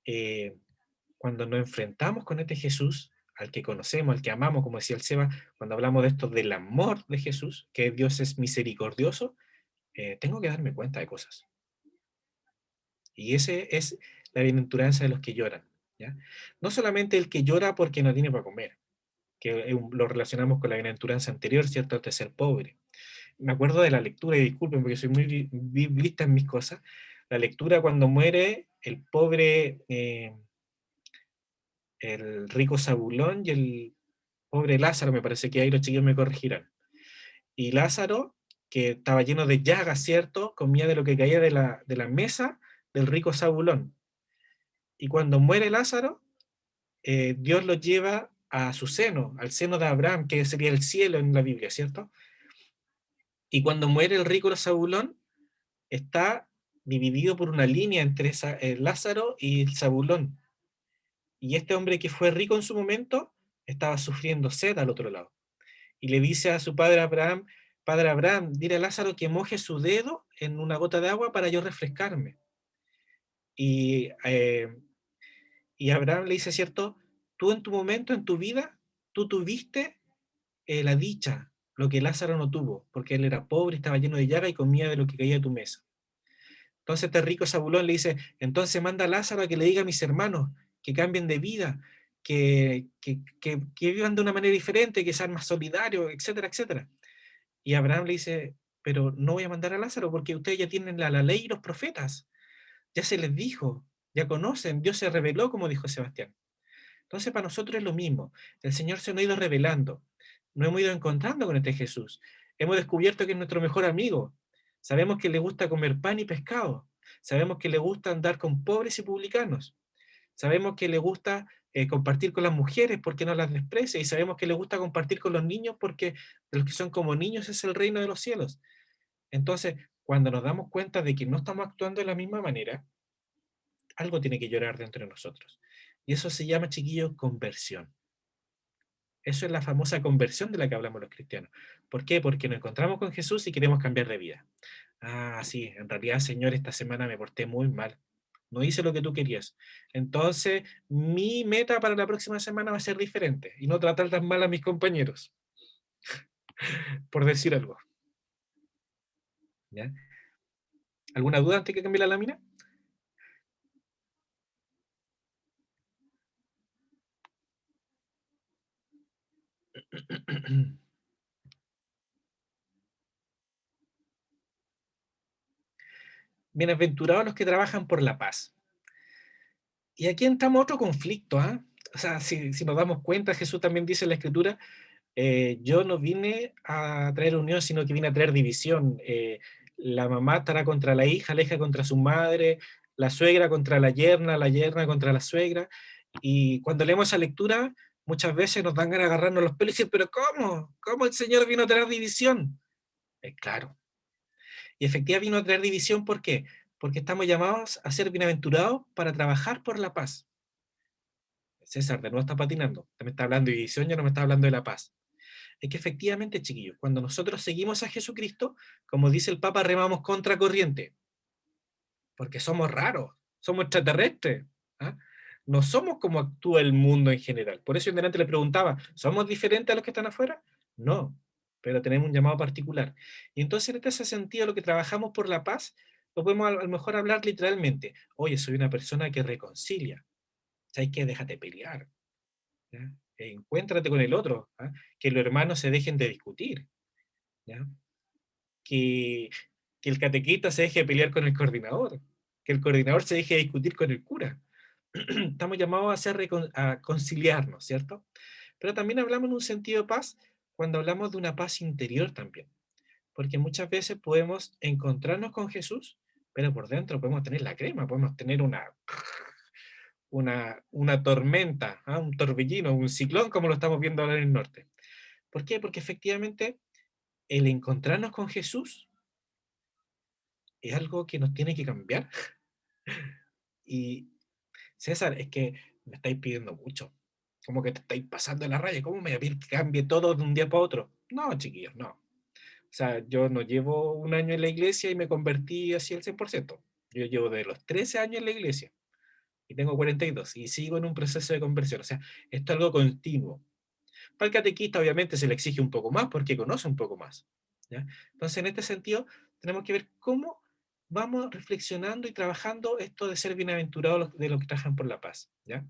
eh, cuando nos enfrentamos con este Jesús, al que conocemos, al que amamos, como decía el Seba, cuando hablamos de esto del amor de Jesús, que Dios es misericordioso, tengo que darme cuenta de cosas. Y ese es la bienaventuranza de los que lloran. ¿Ya? No solamente el que llora porque no tiene para comer, que lo relacionamos con la bienaventuranza anterior, ¿cierto? De ser pobre. Me acuerdo de la lectura, y disculpen porque soy muy biblista en mis cosas, la lectura cuando muere el pobre, el rico Zabulón y el pobre Lázaro, me parece que ahí los chiquillos me corregirán. Y Lázaro, que estaba lleno de llagas, ¿cierto? Comía de lo que caía de la mesa del rico Zabulón. Y cuando muere Lázaro, Dios lo lleva a su seno, al seno de Abraham, que sería el cielo en la Biblia, ¿cierto? Y cuando muere el rico Zabulón, está dividido por una línea entre Lázaro y Zabulón. Y este hombre que fue rico en su momento, estaba sufriendo sed al otro lado. Y le dice a su padre Abraham, dile a Lázaro que moje su dedo en una gota de agua para yo refrescarme. Y, y Abraham le dice, ¿cierto? Tú en tu momento, en tu vida, tú tuviste la dicha lo que Lázaro no tuvo, porque él era pobre, estaba lleno de llaga y comía de lo que caía de tu mesa. Entonces este rico Zabulón le dice, entonces manda a Lázaro a que le diga a mis hermanos que cambien de vida, que vivan de una manera diferente, que sean más solidarios, etcétera, etcétera. Y Abraham le dice, pero no voy a mandar a Lázaro porque ustedes ya tienen la ley y los profetas. Ya se les dijo, ya conocen, Dios se reveló, como dijo Sebastián. Entonces para nosotros es lo mismo. El Señor se nos ha ido revelando. Nos hemos ido encontrando con este Jesús. Hemos descubierto que es nuestro mejor amigo. Sabemos que le gusta comer pan y pescado. Sabemos que le gusta andar con pobres y publicanos. Sabemos que le gusta compartir con las mujeres porque no las desprecia. Y sabemos que le gusta compartir con los niños porque de los que son como niños es el reino de los cielos. Entonces, cuando nos damos cuenta de que no estamos actuando de la misma manera, algo tiene que llorar dentro de nosotros. Y eso se llama, chiquillos, conversión. Eso es la famosa conversión de la que hablamos los cristianos. ¿Por qué? Porque nos encontramos con Jesús y queremos cambiar de vida. Ah, sí, en realidad, Señor, esta semana me porté muy mal. No hice lo que tú querías. Entonces, mi meta para la próxima semana va a ser diferente y no tratar tan mal a mis compañeros, por decir algo. ¿Ya? ¿Alguna duda antes que cambie la lámina? Bienaventurados los que trabajan por la paz. Y aquí entramos a otro conflicto, ¿ah? O sea, si nos damos cuenta, Jesús también dice en la Escritura, yo no vine a traer unión, sino que vine a traer división. La mamá estará contra la hija contra su madre, la suegra contra la yerna contra la suegra. Y cuando leemos esa lectura, muchas veces nos dan ganas de agarrarnos los pelos y decir, pero ¿cómo? ¿Cómo el Señor vino a traer división? Claro. Y efectivamente vino a traer división, ¿por qué? Porque estamos llamados a ser bienaventurados para trabajar por la paz. César de nuevo está patinando, me está hablando de división, ya no me está hablando de la paz. Es que efectivamente, chiquillos, cuando nosotros seguimos a Jesucristo, como dice el Papa, remamos contra corriente, porque somos raros, somos extraterrestres, ¿ah? No somos como actúa el mundo en general. Por eso yo delante le preguntaba, ¿somos diferentes a los que están afuera? No, pero tenemos un llamado particular. Y entonces en ese sentido, lo que trabajamos por la paz, lo podemos a lo mejor hablar literalmente. Oye, soy una persona que reconcilia. ¿Sabes qué? Déjate pelear. ¿Ya? Encuéntrate con el otro. ¿Ah? Que los hermanos se dejen de discutir. ¿Ya? Que, que el catequista se deje de pelear con el coordinador. Que el coordinador se deje de discutir con el cura. Estamos llamados a, a conciliarnos, ¿cierto? Pero también hablamos en un sentido de paz cuando hablamos de una paz interior también. Porque muchas veces podemos encontrarnos con Jesús, pero por dentro podemos tener la crema, podemos tener una tormenta, ¿ah? Un torbellino, un ciclón, como lo estamos viendo ahora en el norte. ¿Por qué? Porque efectivamente el encontrarnos con Jesús es algo que nos tiene que cambiar. Y César, es que me estáis pidiendo mucho. Como que te estáis pasando la raya. ¿Cómo me voy a pedir que cambie todo de un día para otro? No, chiquillos, no. O sea, yo no llevo un año en la iglesia y me convertí así al 100%. Yo llevo de los 13 años en la iglesia y tengo 42 y sigo en un proceso de conversión. O sea, esto es algo continuo. Para el catequista obviamente se le exige un poco más porque conoce un poco más. ¿Ya? Entonces, en este sentido, tenemos que ver cómo vamos reflexionando y trabajando esto de ser bienaventurados de los que trabajan por la paz. ¿Ya?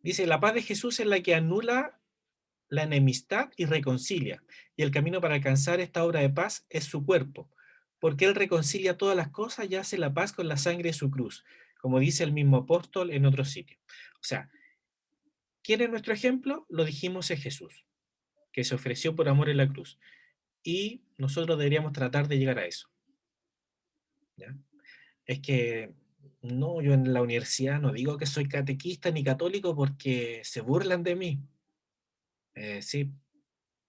Dice, la paz de Jesús es la que anula la enemistad y reconcilia, y el camino para alcanzar esta obra de paz es su cuerpo, porque Él reconcilia todas las cosas y hace la paz con la sangre de su cruz, como dice el mismo apóstol en otro sitio. O sea, ¿quién es nuestro ejemplo? Lo dijimos, es Jesús, que se ofreció por amor en la cruz. Y nosotros deberíamos tratar de llegar a eso. ¿Ya? Es que no, yo en la universidad no digo que soy catequista ni católico porque se burlan de mí. Sí,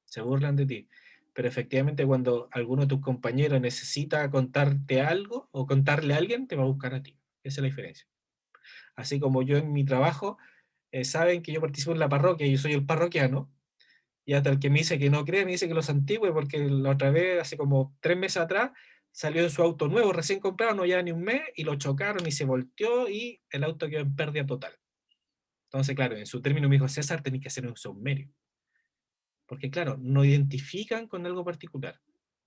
se burlan de ti. Pero efectivamente cuando alguno de tus compañeros necesita contarte algo o contarle a alguien, te va a buscar a ti. Esa es la diferencia. Así como yo en mi trabajo, saben que yo participo en la parroquia y yo soy el parroquiano, y hasta el que me dice que no cree, me dice que los antiguos, porque la otra vez, hace como 3 meses atrás, salió en su auto nuevo, recién comprado, no lleva ni un mes, y lo chocaron y se volteó y el auto quedó en pérdida total. Entonces, claro, en su término me dijo, César, tenés que hacer un saumerio, porque claro, nos identifican con algo particular,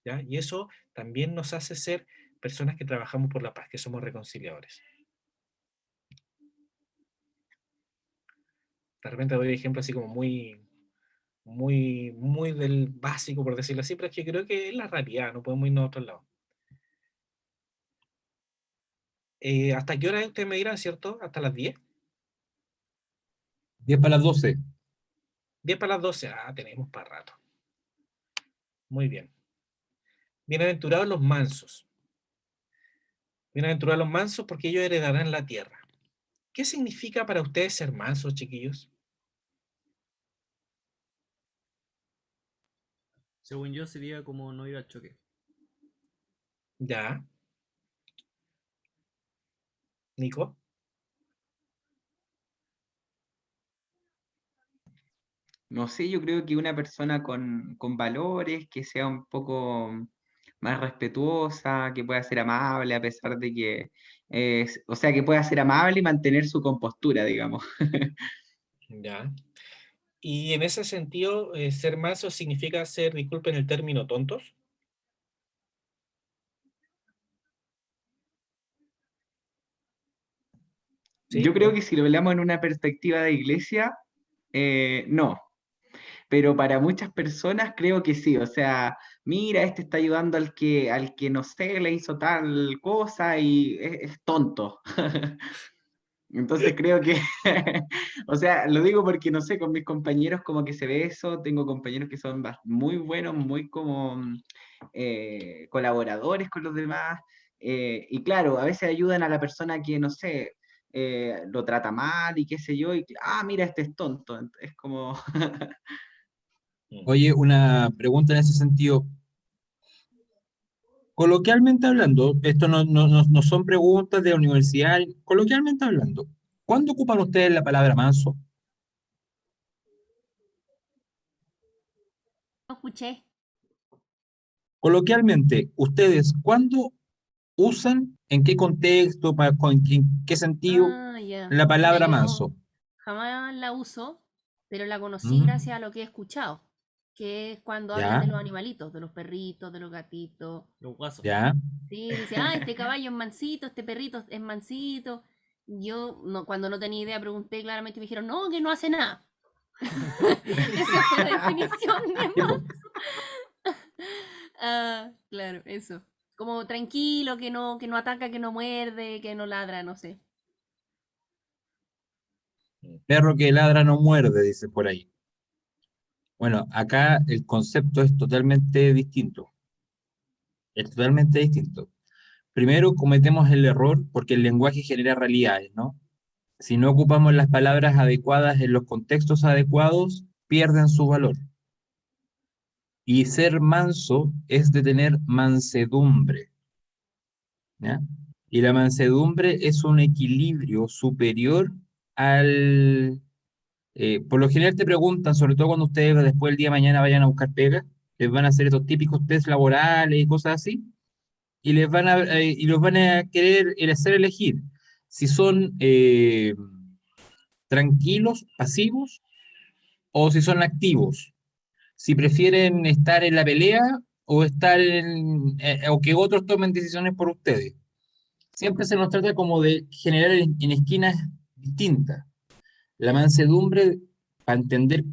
¿ya? Y eso también nos hace ser personas que trabajamos por la paz, que somos reconciliadores. De repente doy ejemplos así como muy del básico, por decirlo así, pero es que creo que es la realidad, no podemos irnos a otro lado. ¿Hasta qué hora ustedes me dirán, cierto? ¿Hasta las 10? 10 para las 12. 10 para las 12, tenemos para rato. Muy bien. Bienaventurados los mansos. Bienaventurados los mansos porque ellos heredarán la tierra. ¿Qué significa para ustedes ser mansos, chiquillos? Según yo sería como no ir al choque. Ya. Nico. No sé, yo creo que una persona con valores, que sea un poco más respetuosa, que pueda ser amable a pesar de que, o sea, que pueda ser amable y mantener su compostura, digamos. Ya. Y en ese sentido, ser manso significa ser, disculpen el término, tontos. ¿Sí? Yo creo ¿No? que si lo hablamos en una perspectiva de iglesia, no. Pero para muchas personas creo que sí, o sea, mira, este está ayudando al que no sé, le hizo tal cosa y es tonto. Entonces creo que, o sea, lo digo porque no sé, con mis compañeros como que se ve eso, tengo compañeros que son muy buenos, muy como colaboradores con los demás, y claro, a veces ayudan a la persona que, no sé, lo trata mal y qué sé yo, y mira, este es tonto, es como... Mm. Oye, una pregunta en ese sentido. Coloquialmente hablando, esto no son preguntas de universidad, coloquialmente hablando, ¿cuándo ocupan ustedes la palabra manso? No escuché. Coloquialmente, ¿ustedes cuándo usan, en qué contexto, en qué sentido Ah, ya. la Mira, palabra yo manso? jamás la uso, pero la conocí Ujú. gracias a lo que he escuchado, que es cuando hablan Ya, de los animalitos, de los perritos, de los gatitos. Los guasos. ya. Sí, dice, este caballo es mansito, este perrito es mansito. Yo, no, cuando no tenía idea, pregunté claramente y me dijeron, no, que no hace nada. Esa fue la definición de Sí, po. manso. Claro, eso. Como tranquilo, que no ataca, que no muerde, que no ladra, no sé. Perro que ladra no muerde, dice por ahí. Bueno, acá el concepto es totalmente distinto. Es totalmente distinto. Primero cometemos el error porque el lenguaje genera realidades, ¿no? Si no ocupamos las palabras adecuadas en los contextos adecuados, pierden su valor. Y ser manso es de tener mansedumbre, ¿ya? Y la mansedumbre es un equilibrio superior al... por lo general te preguntan, sobre todo cuando ustedes después del día de mañana vayan a buscar pega, les van a hacer estos típicos test laborales y cosas así, y y los van a querer hacer elegir si son tranquilos, pasivos, o si son activos, si prefieren estar en la pelea o que otros tomen decisiones por ustedes. Siempre se nos trata como de generar en esquinas distintas. La mansedumbre, para entender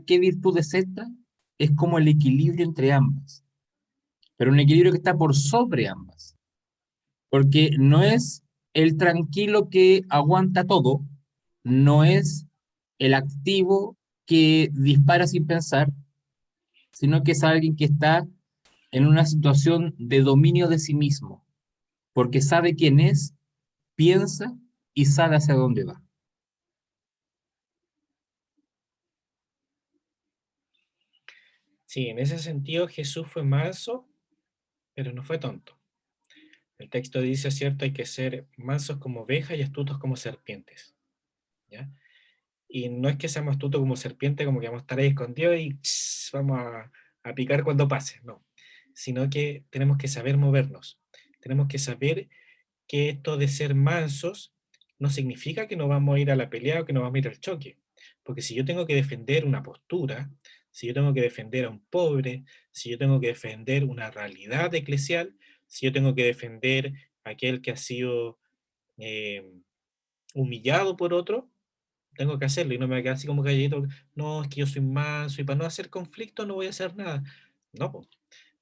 qué virtud es esta, es como el equilibrio entre ambas, pero un equilibrio que está por sobre ambas, porque no es el tranquilo que aguanta todo, no es el activo que dispara sin pensar, sino que es alguien que está en una situación de dominio de sí mismo, porque sabe quién es, piensa y sabe hacia dónde va. Sí, en ese sentido Jesús fue manso, pero no fue tonto. El texto dice, cierto, hay que ser mansos como ovejas y astutos como serpientes, ¿ya? Y no es que seamos astutos como serpiente, como que vamos a estar ahí escondidos y vamos a picar cuando pase, no. Sino que tenemos que saber movernos. Tenemos que saber que esto de ser mansos no significa que no vamos a ir a la pelea o que no vamos a ir al choque. Porque si yo tengo que defender una postura, si yo tengo que defender a un pobre, si yo tengo que defender una realidad eclesial, si yo tengo que defender a aquel que ha sido eh, humillado por otro, tengo que hacerlo y no me voy a quedar así como calladito, no, es que yo soy manso y para no hacer conflicto no voy a hacer nada. No, po.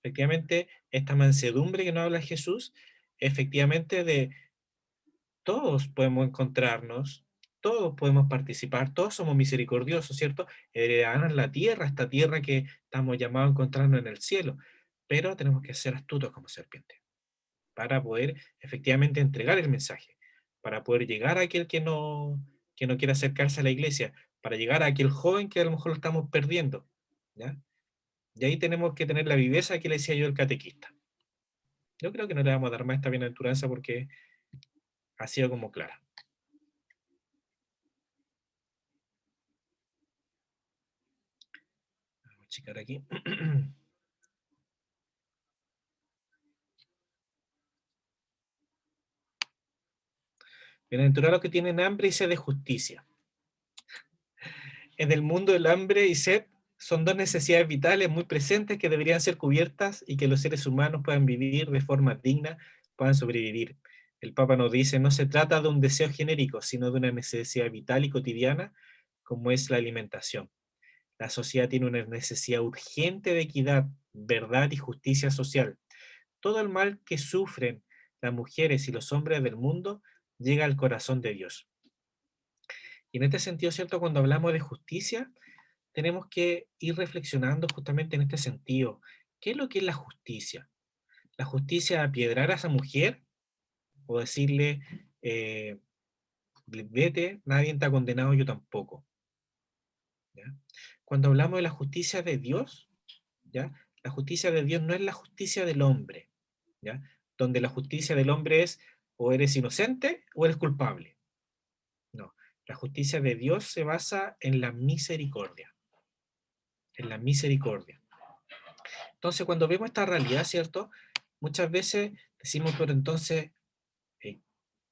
Efectivamente, esta mansedumbre que nos habla Jesús, efectivamente de todos podemos encontrarnos, todos podemos participar, todos somos misericordiosos, ¿cierto? Heredarán la tierra, esta tierra que estamos llamados a encontrarnos en el cielo, pero tenemos que ser astutos como serpiente para poder efectivamente entregar el mensaje, para poder llegar a aquel que no quiere acercarse a la iglesia, para llegar a aquel joven que a lo mejor lo estamos perdiendo, ¿ya? Y ahí tenemos que tener la viveza que le decía yo al catequista. Yo creo que no le vamos a dar más esta bienaventuranza porque ha sido como clara. Vamos a checar aquí. Bienaventurados los que tienen hambre y sed de justicia. En el mundo el hambre y sed son dos necesidades vitales muy presentes que deberían ser cubiertas y que los seres humanos puedan vivir de forma digna, puedan sobrevivir. El Papa nos dice, no se trata de un deseo genérico, sino de una necesidad vital y cotidiana, como es la alimentación. La sociedad tiene una necesidad urgente de equidad, verdad y justicia social. Todo el mal que sufren las mujeres y los hombres del mundo llega al corazón de Dios. Y en este sentido, ¿cierto? Cuando hablamos de justicia, tenemos que ir reflexionando justamente en este sentido. ¿Qué es lo que es la justicia? ¿La justicia apiedrar a esa mujer o decirle, eh, vete, nadie está condenado, yo tampoco? ¿Ya? Cuando hablamos de la justicia de Dios, ¿ya? La justicia de Dios no es la justicia del hombre, ¿ya? Donde la justicia del hombre es o eres inocente o eres culpable. No, la justicia de Dios se basa en la misericordia, en la misericordia. Entonces, cuando vemos esta realidad, ¿cierto? Muchas veces decimos, pero entonces, eh,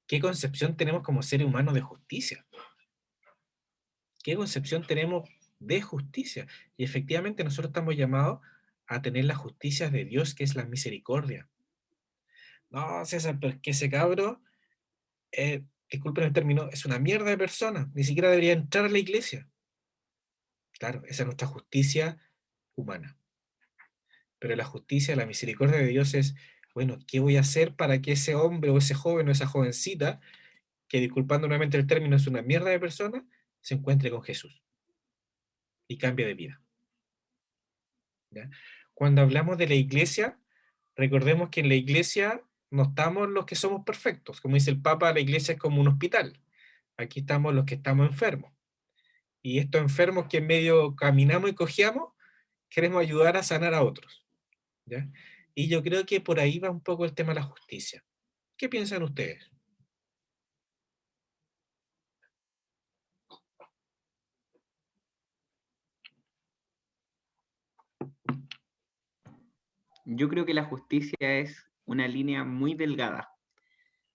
¿qué concepción tenemos como seres humanos de justicia? ¿Qué concepción tenemos de justicia? Y efectivamente nosotros estamos llamados a tener la justicia de Dios, que es la misericordia. No, César, pero es que ese cabro, disculpen el término, es una mierda de persona, ni siquiera debería entrar a la iglesia. Claro, esa es nuestra justicia humana. Pero la justicia, la misericordia de Dios es, bueno, ¿qué voy a hacer para que ese hombre o ese joven o esa jovencita, que disculpando nuevamente el término es una mierda de persona, se encuentre con Jesús y cambie de vida? ¿Ya? Cuando hablamos de la iglesia, recordemos que en la iglesia no estamos los que somos perfectos. Como dice el Papa, la iglesia es como un hospital. Aquí estamos los que estamos enfermos. Y estos enfermos que en medio caminamos y cojeamos, queremos ayudar a sanar a otros. ¿Ya? Y yo creo que por ahí va un poco el tema de la justicia. ¿Qué piensan ustedes? Yo creo que la justicia es una línea muy delgada.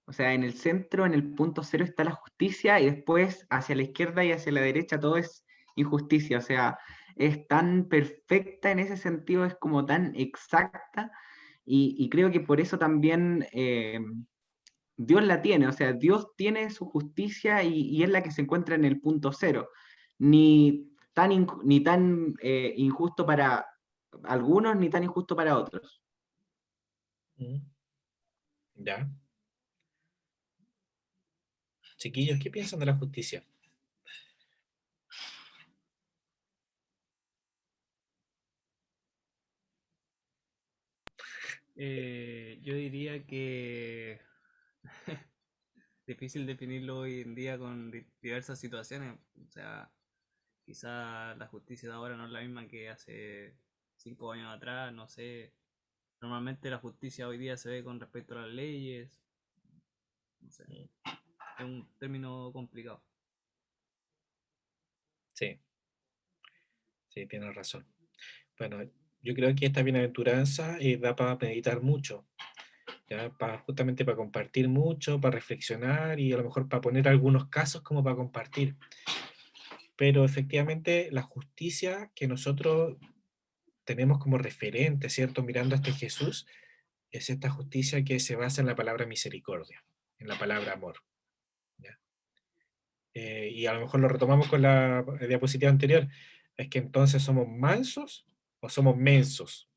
O sea, en el centro, en el punto cero está la justicia y después hacia la izquierda y hacia la derecha todo es injusticia. O sea, es tan perfecta en ese sentido, es como tan exacta y creo que por eso también Dios la tiene. O sea, Dios tiene su justicia y es la que se encuentra en el punto cero. Ni tan injusto para algunos, ni tan injusto para otros. ¿Mm? ¿Ya? Chiquillos, ¿qué piensan de la justicia? Yo diría que difícil definirlo hoy en día con diversas situaciones. O sea, quizá la justicia de ahora no es la misma que hace 5 años atrás, no sé. Normalmente la justicia hoy día se ve con respecto a las leyes. No sé, es un término complicado. Sí, sí, tienes razón. Bueno, yo creo que esta bienaventuranza da para meditar mucho, ¿ya? Justamente para compartir mucho, para reflexionar y a lo mejor para poner algunos casos como para compartir. pero efectivamente la justicia que nosotros tenemos como referente, ¿cierto? Mirando a este Jesús, es esta justicia que se basa en la palabra misericordia, en la palabra amor. ¿Ya? Y a lo mejor lo retomamos con la diapositiva anterior, es que entonces somos mansos o somos mensos.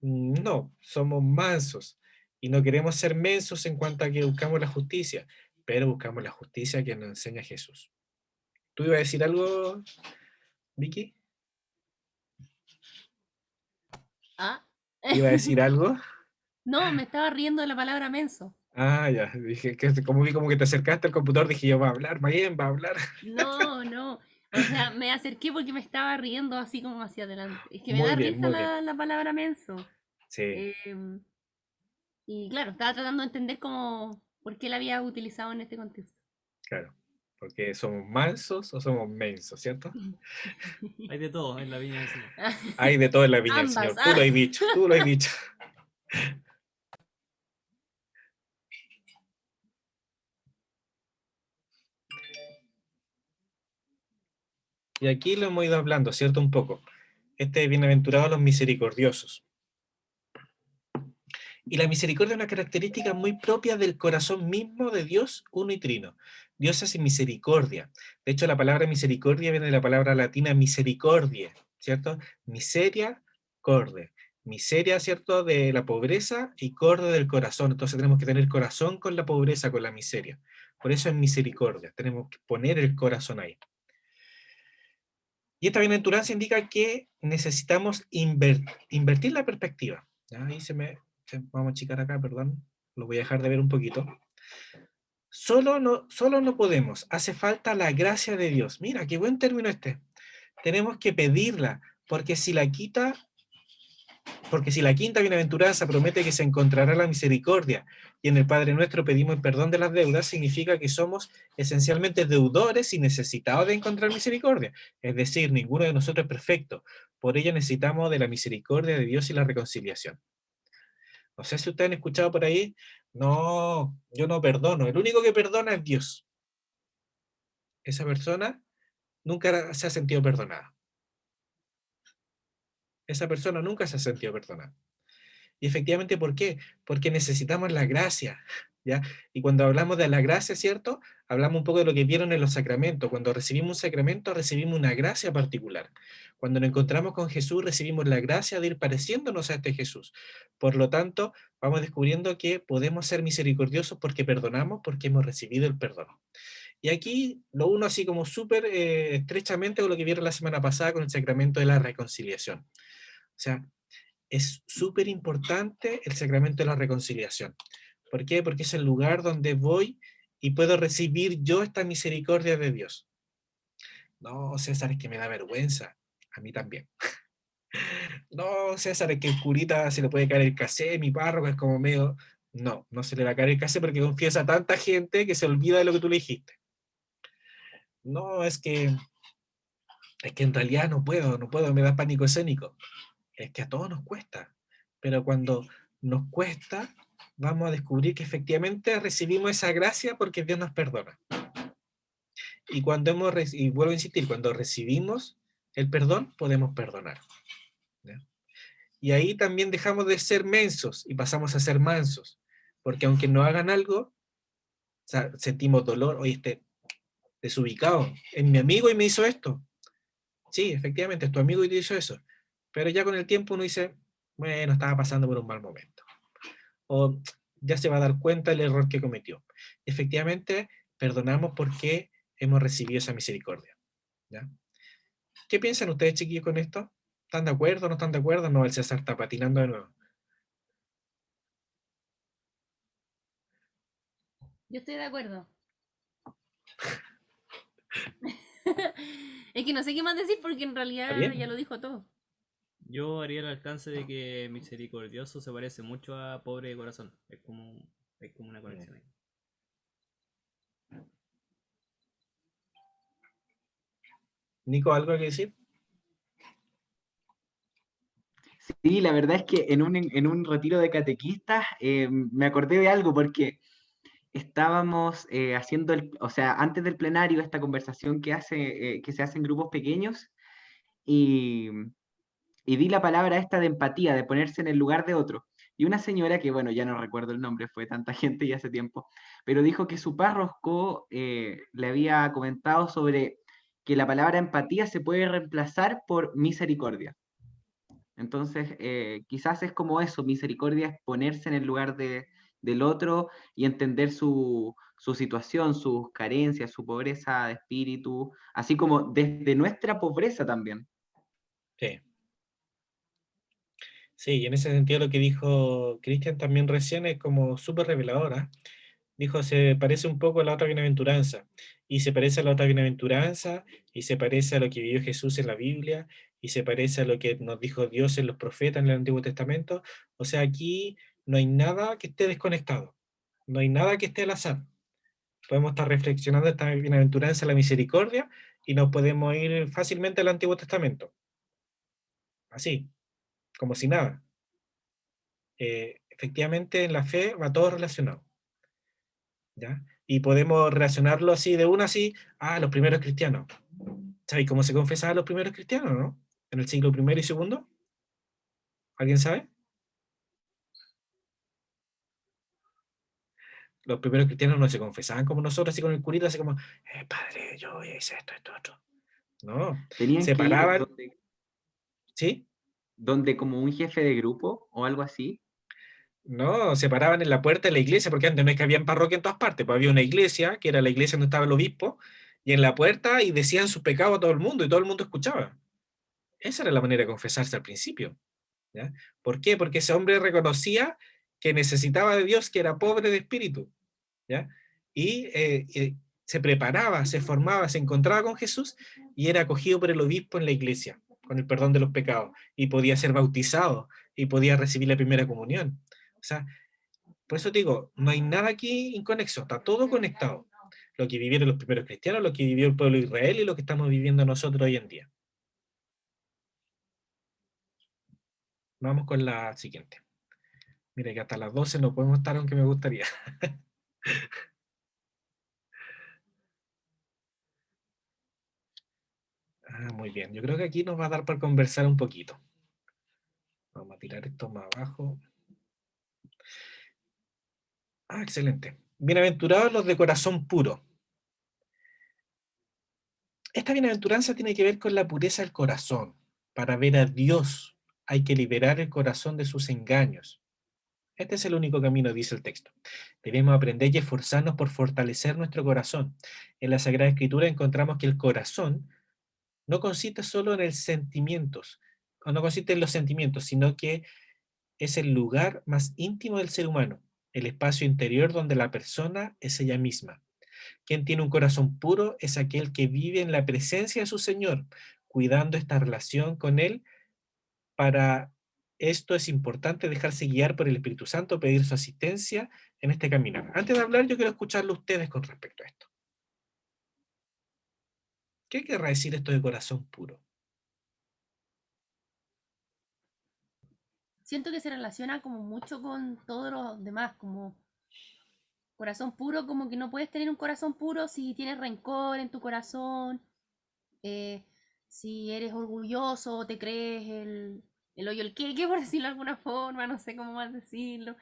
No, somos mansos y no queremos ser mensos en cuanto a que buscamos la justicia, pero buscamos la justicia que nos enseña Jesús. ¿Tú ibas a decir algo, Vicky? Ah, ¿Iba a decir algo? no, me estaba riendo de la palabra menso. Ah, ya, dije que como vi como que te acercaste al computador, dije yo, va a hablar, bien, va a hablar. No, no. O sea, me acerqué porque me estaba riendo así como hacia adelante. Es que me Muy da bien, risa muy bien. la palabra menso. Sí, Em, y claro, estaba tratando de entender cómo, por qué la había utilizado en este contexto. claro. Porque somos mansos o somos mensos, ¿cierto? Hay de todo en la viña del Señor. Hay de todo en la viña del Ambas. Señor. Tú lo has dicho, tú lo has dicho. Y aquí lo hemos ido hablando, ¿cierto? Un poco. Bienaventurados los misericordiosos. Y la misericordia es una característica muy propia del corazón mismo de Dios uno y trino. Dios hace misericordia. De hecho, la palabra misericordia viene de la palabra latina misericordia, ¿cierto? Miseria, corde. Miseria, ¿cierto? De la pobreza y corde del corazón. Entonces tenemos que tener corazón con la pobreza, con la miseria. Por eso es misericordia. Tenemos que poner el corazón ahí. Y esta bienaventuranza indica que necesitamos invertir la perspectiva. ¿Ya? Ahí vamos a achicar acá, perdón, lo voy a dejar de ver un poquito. Solo no podemos, hace falta la gracia de Dios. Mira, qué buen término este. Tenemos que pedirla, porque si la quinta bienaventuranza promete que se encontrará la misericordia y en el Padre Nuestro pedimos el perdón de las deudas, significa que somos esencialmente deudores y necesitados de encontrar misericordia. Es decir, ninguno de nosotros es perfecto. Por ello necesitamos de la misericordia de Dios y la reconciliación. No sé si ustedes han escuchado por ahí, no, yo no perdono. El único que perdona es Dios. Esa persona nunca se ha sentido perdonada. Esa persona nunca se ha sentido perdonada. Y efectivamente, ¿por qué? Porque necesitamos la gracia, ¿ya? Y cuando hablamos de la gracia, ¿cierto? Hablamos un poco de lo que vieron en los sacramentos. Cuando recibimos un sacramento, recibimos una gracia particular. Cuando nos encontramos con Jesús, recibimos la gracia de ir pareciéndonos a este Jesús. Por lo tanto, vamos descubriendo que podemos ser misericordiosos porque perdonamos, porque hemos recibido el perdón. Y aquí lo uno así como súper estrechamente con lo que vieron la semana pasada con el sacramento de la reconciliación. O sea, es súper importante el sacramento de la reconciliación. ¿Por qué? Porque es el lugar donde voy y puedo recibir yo esta misericordia de Dios. No, César, es que me da vergüenza. A mí también. No, César, es que el curita se le puede caer el casé, mi párroco es como medio... No, no se le va a caer el casé porque confiesa a tanta gente que se olvida de lo que tú le dijiste. No, es que en realidad no puedo, me da pánico escénico. Es que a todos nos cuesta, pero cuando nos cuesta, vamos a descubrir que efectivamente recibimos esa gracia porque Dios nos perdona. Y y vuelvo a insistir, cuando recibimos el perdón, podemos perdonar. ¿Ya? Y ahí también dejamos de ser mensos y pasamos a ser mansos, porque aunque no hagan algo, o sea, sentimos dolor, oye, desubicado, es mi amigo y me hizo esto. Sí, efectivamente, es tu amigo y te hizo eso. Pero ya con el tiempo uno dice, bueno, estaba pasando por un mal momento. O ya se va a dar cuenta del error que cometió. Efectivamente, perdonamos porque hemos recibido esa misericordia. ¿Ya? ¿Qué piensan ustedes, chiquillos, con esto? ¿Están de acuerdo? ¿No están de acuerdo? No, el César está patinando de nuevo. Yo estoy de acuerdo. Es que no sé qué más decir porque en ¿Está realidad ya bien? lo dijo todo. Yo haría el alcance de que misericordioso se parece mucho a pobre de corazón. Es como una conexión ahí. Nico, ¿algo que decir? Sí, la verdad es que en un retiro de catequistas me acordé de algo porque estábamos haciendo, o sea, antes del plenario, esta conversación que se hace en grupos pequeños, y, y di la palabra esta de empatía, de ponerse en el lugar de otro. Y una señora que, bueno, ya no recuerdo el nombre, fue tanta gente y hace tiempo, pero dijo que su párroco le había comentado sobre que la palabra empatía se puede reemplazar por misericordia. Entonces, quizás es como eso, misericordia es ponerse en el lugar del otro y entender su situación, sus carencias, su pobreza de espíritu, así como desde nuestra pobreza también. Sí. Sí, y en ese sentido lo que dijo Cristian también recién es como súper reveladora. Dijo, se parece un poco a la otra bienaventuranza, y se parece a la otra bienaventuranza, y se parece a lo que vivió Jesús en la Biblia, y se parece a lo que nos dijo Dios en los profetas en el Antiguo Testamento. O sea, aquí no hay nada que esté desconectado, no hay nada que esté al azar. Podemos estar reflexionando esta bienaventuranza, la misericordia, y nos podemos ir fácilmente al Antiguo Testamento, así, como si nada. Efectivamente, en la fe va todo relacionado, ¿ya? Y podemos relacionarlo así, de una así, a los primeros cristianos. ¿Sabéis cómo se confesaban los primeros cristianos, no? En el siglo primero y segundo. ¿Alguien sabe? Los primeros cristianos no se confesaban como nosotros, así con el curita, así como, padre, yo hice esto, esto, otro. No, Tenían se que ir paraban, ¿sí? donde como un jefe de grupo o algo así. No, se paraban en la puerta de la iglesia, porque antes no es que había parroquia en todas partes, pues había una iglesia, que era la iglesia donde estaba el obispo, y en la puerta, y decían sus pecados a todo el mundo, y todo el mundo escuchaba. Esa era la manera de confesarse al principio, ¿ya? ¿Por qué? Porque ese hombre reconocía que necesitaba de Dios, que era pobre de espíritu, ¿ya? Y se preparaba, se formaba, se encontraba con Jesús, y era acogido por el obispo en la iglesia, con el perdón de los pecados, y podía ser bautizado, y podía recibir la primera comunión. O sea, por eso te digo, no hay nada aquí inconexo, está todo conectado. Lo que vivieron los primeros cristianos, lo que vivió el pueblo de Israel y lo que estamos viviendo nosotros hoy en día. Vamos con la siguiente. Mira que hasta las 12 no podemos estar, aunque me gustaría. Muy bien, yo creo que aquí nos va a dar para conversar un poquito. Vamos a tirar esto más abajo. Excelente. Bienaventurados los de corazón puro. Esta bienaventuranza tiene que ver con la pureza del corazón. Para ver a Dios hay que liberar el corazón de sus engaños. Este es el único camino, dice el texto. Debemos aprender y esforzarnos por fortalecer nuestro corazón. En la Sagrada Escritura encontramos que el corazón no consiste solo en el sentimientos, o no consiste en los sentimientos, sino que es el lugar más íntimo del ser humano, el espacio interior donde la persona es ella misma. Quien tiene un corazón puro es aquel que vive en la presencia de su Señor, cuidando esta relación con Él. Para esto es importante dejarse guiar por el Espíritu Santo, pedir su asistencia en este caminar. Antes de hablar, yo quiero escucharlo a ustedes con respecto a esto. ¿Qué querrá decir esto de corazón puro? Siento que se relaciona como mucho con todos los demás, como corazón puro, como que no puedes tener un corazón puro si tienes rencor en tu corazón, eh, si eres orgulloso, te crees el hoyo el queque, por decirlo de alguna forma, no sé cómo más decirlo.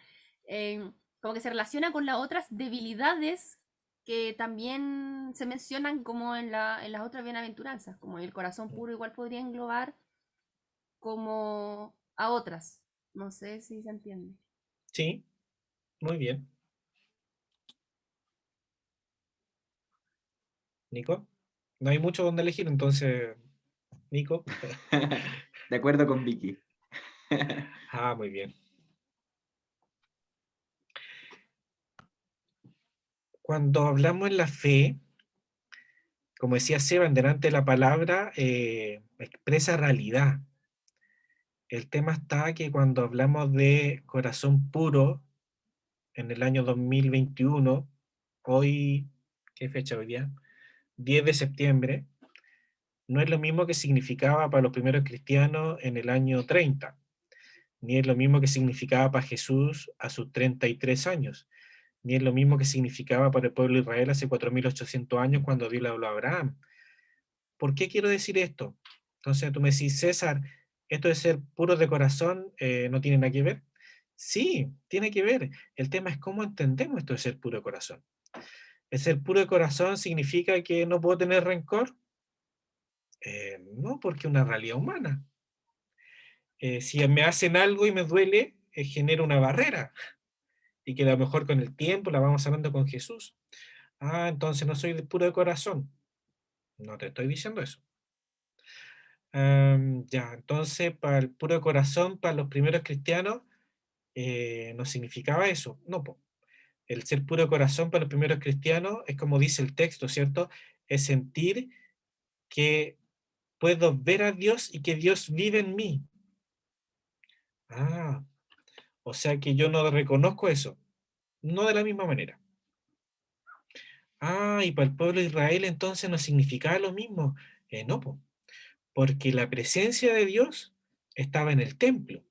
Como que se relaciona con las otras debilidades que también se mencionan como en las otras bienaventuranzas, como el corazón puro igual podría englobar como a otras. No sé si se entiende. Sí, muy bien. Nico, no hay mucho donde elegir, entonces, Nico. De acuerdo con Vicky. Muy bien. Cuando hablamos en la fe, como decía Seba, delante de la palabra, expresa realidad. El tema está que cuando hablamos de corazón puro, en el año 2021, hoy, ¿qué fecha hoy día? 10 de septiembre, no es lo mismo que significaba para los primeros cristianos en el año 30, ni es lo mismo que significaba para Jesús a sus 33 años, ni es lo mismo que significaba para el pueblo de Israel hace 4.800 años cuando Dios le habló a Abraham. ¿Por qué quiero decir esto? Entonces tú me decís, César, esto de ser puro de corazón no tiene nada que ver. Sí, tiene que ver. El tema es cómo entendemos esto de ser puro de corazón. ¿El ser puro de corazón significa que no puedo tener rencor? No, porque es una realidad humana. Si me hacen algo y me duele, genera una barrera y que a lo mejor con el tiempo la vamos hablando con Jesús. Ah, entonces no soy de puro de corazón. No te estoy diciendo eso. Ya, entonces para el puro de corazón, para los primeros cristianos, no significaba eso. No, po. El ser puro de corazón para los primeros cristianos es como dice el texto, ¿cierto? Es sentir que puedo ver a Dios y que Dios vive en mí. Ah, o sea que yo no reconozco eso. No de la misma manera. Ah, y para el pueblo de Israel entonces no significaba lo mismo. No, po, porque la presencia de Dios estaba en el templo.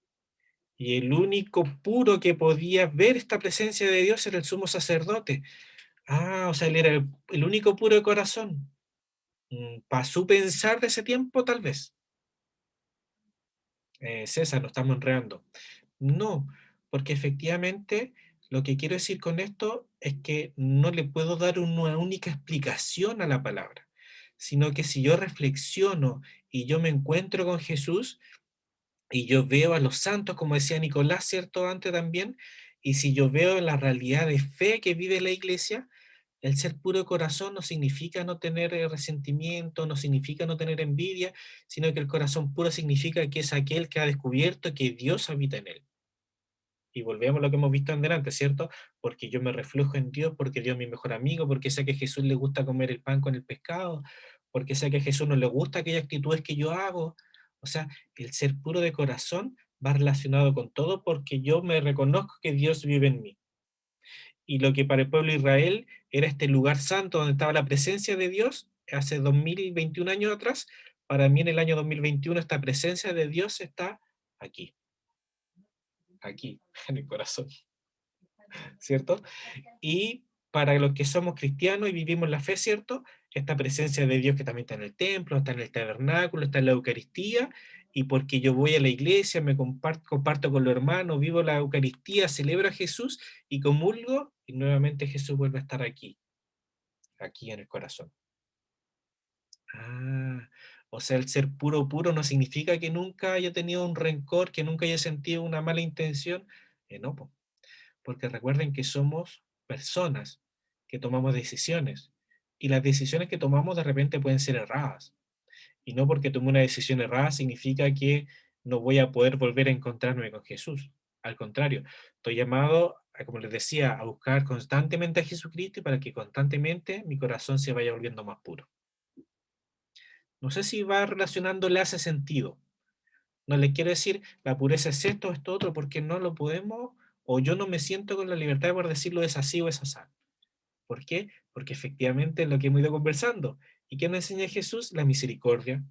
Y el único puro que podía ver esta presencia de Dios era el sumo sacerdote. Ah, o sea, él era el único puro de corazón. Para su pensar de ese tiempo, tal vez. César, nos estamos enredando. No, porque efectivamente lo que quiero decir con esto es que no le puedo dar una única explicación a la palabra, sino que si yo reflexiono y yo me encuentro con Jesús y yo veo a los santos, como decía Nicolás, ¿cierto? Antes también, y si yo veo la realidad de fe que vive la iglesia, el ser puro de corazón no significa no tener resentimiento, no significa no tener envidia, sino que el corazón puro significa que es aquel que ha descubierto que Dios habita en él. Y volvemos a lo que hemos visto en delante, ¿cierto? Porque yo me reflejo en Dios, porque Dios es mi mejor amigo, porque sé que a Jesús le gusta comer el pan con el pescado, porque sé que a Jesús no le gusta aquellas actitudes que yo hago. O sea, el ser puro de corazón va relacionado con todo porque yo me reconozco que Dios vive en mí. Y lo que para el pueblo de Israel era este lugar santo donde estaba la presencia de Dios hace 2021 años atrás, para mí en el año 2021 esta presencia de Dios está aquí, aquí, en el corazón, ¿cierto? Y para los que somos cristianos y vivimos la fe, ¿cierto? Esta presencia de Dios que también está en el templo, está en el tabernáculo, está en la Eucaristía, y porque yo voy a la iglesia, me comparto con los hermanos, vivo la Eucaristía, celebro a Jesús y comulgo, y nuevamente Jesús vuelve a estar aquí, aquí en el corazón. Ah, o sea, el ser puro, puro no significa que nunca haya tenido un rencor, que nunca haya sentido una mala intención. No, po, porque recuerden que somos personas que tomamos decisiones y las decisiones que tomamos de repente pueden ser erradas. Y no porque tome una decisión errada significa que no voy a poder volver a encontrarme con Jesús. Al contrario, estoy llamado, como les decía, a buscar constantemente a Jesucristo y para que constantemente mi corazón se vaya volviendo más puro. No sé si va relacionándole a ese sentido. No le quiero decir la pureza es esto o esto otro, porque no lo podemos, o yo no me siento con la libertad de poder decirlo es así o es así. ¿Por qué? Porque efectivamente es lo que hemos ido conversando. ¿Y qué nos enseña Jesús? La misericordia.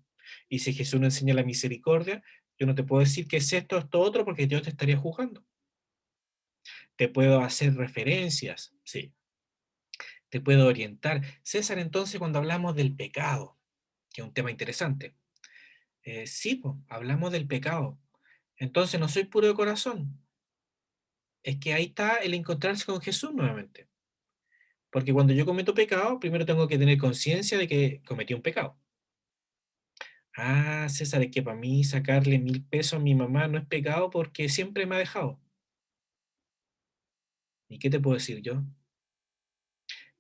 Y si Jesús nos enseña la misericordia, yo no te puedo decir que es esto o esto otro, porque yo te estaría juzgando. Te puedo hacer referencias, sí. Te puedo orientar. César, entonces, cuando hablamos del pecado, que es un tema interesante, sí, pues, hablamos del pecado. Entonces, no soy puro de corazón. Es que ahí está el encontrarse con Jesús nuevamente. Porque cuando yo cometo pecado, primero tengo que tener conciencia de que cometí un pecado. Ah, César, es que para mí sacarle 1.000 pesos a mi mamá no es pecado porque siempre me ha dejado. ¿Y qué te puedo decir yo?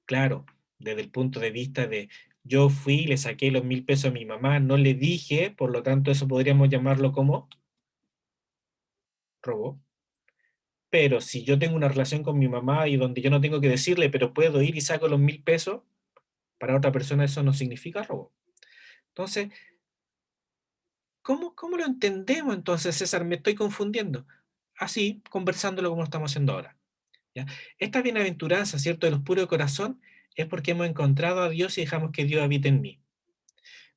Claro, desde el punto de vista de yo fui, le saqué los 1.000 pesos a mi mamá, no le dije, por lo tanto eso podríamos llamarlo como robo. Pero si yo tengo una relación con mi mamá y donde yo no tengo que decirle, pero puedo ir y saco los 1.000 pesos, para otra persona eso no significa robo. Entonces, ¿cómo lo entendemos entonces, César? Me estoy confundiendo. Así, conversándolo como estamos haciendo ahora. ¿Ya? Esta bienaventuranza, ¿cierto? De los puros de corazón, es porque hemos encontrado a Dios y dejamos que Dios habite en mí.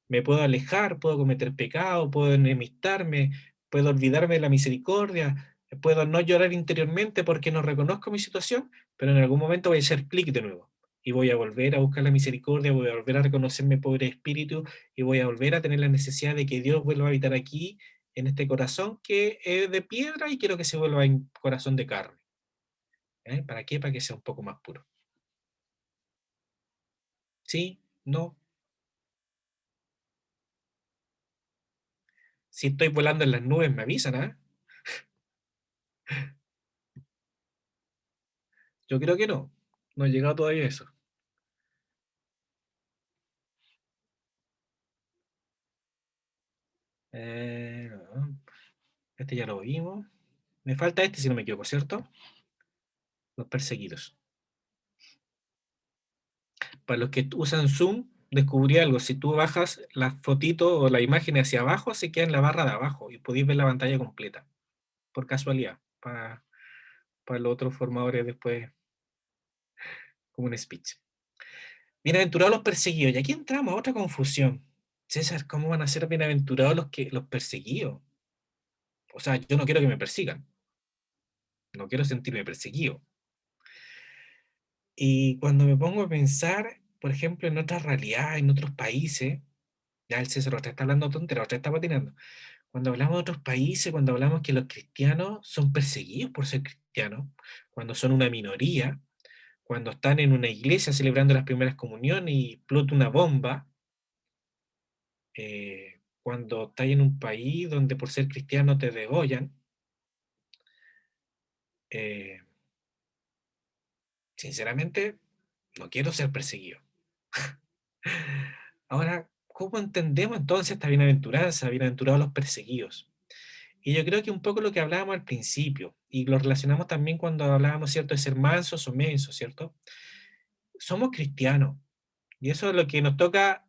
Me puedo alejar, puedo cometer pecado, puedo enemistarme, puedo olvidarme de la misericordia, puedo no llorar interiormente porque no reconozco mi situación, pero en algún momento voy a hacer clic de nuevo. Y voy a volver a buscar la misericordia, voy a volver a reconocerme pobre espíritu, y voy a volver a tener la necesidad de que Dios vuelva a habitar aquí, en este corazón que es de piedra, y quiero que se vuelva en corazón de carne. ¿Para qué? Para que sea un poco más puro. ¿Sí? ¿No? Si estoy volando en las nubes, me avisan, ¿ah? Yo creo que no. No he llegado todavía a eso. No. Este ya lo vimos. Me falta este, si no me equivoco, ¿cierto? Los perseguidos. Para los que usan Zoom, descubrí algo. Si tú bajas la fotito o la imagen hacia abajo, se queda en la barra de abajo y podéis ver la pantalla completa. Por casualidad. Para los otros formadores después, como un speech. Bienaventurados los perseguidos. Y aquí entramos a otra confusión. César, ¿cómo van a ser bienaventurados los perseguidos? O sea, yo no quiero que me persigan. No quiero sentirme perseguido. Y cuando me pongo a pensar, por ejemplo, en otras realidades, en otros países, ya el César otra está hablando tontería, otra está patinando. Cuando hablamos de otros países, cuando hablamos que los cristianos son perseguidos por ser cristianos, cuando son una minoría, cuando están en una iglesia celebrando las primeras comuniones y explota una bomba, cuando estás en un país donde por ser cristiano te degollan, eh, sinceramente, no quiero ser perseguido. Ahora, ¿cómo entendemos entonces esta bienaventuranza, bienaventurados los perseguidos? Y yo creo que un poco lo que hablábamos al principio, y lo relacionamos también cuando hablábamos, ¿cierto?, de ser mansos o mensos, ¿cierto? Somos cristianos, y eso es lo que nos toca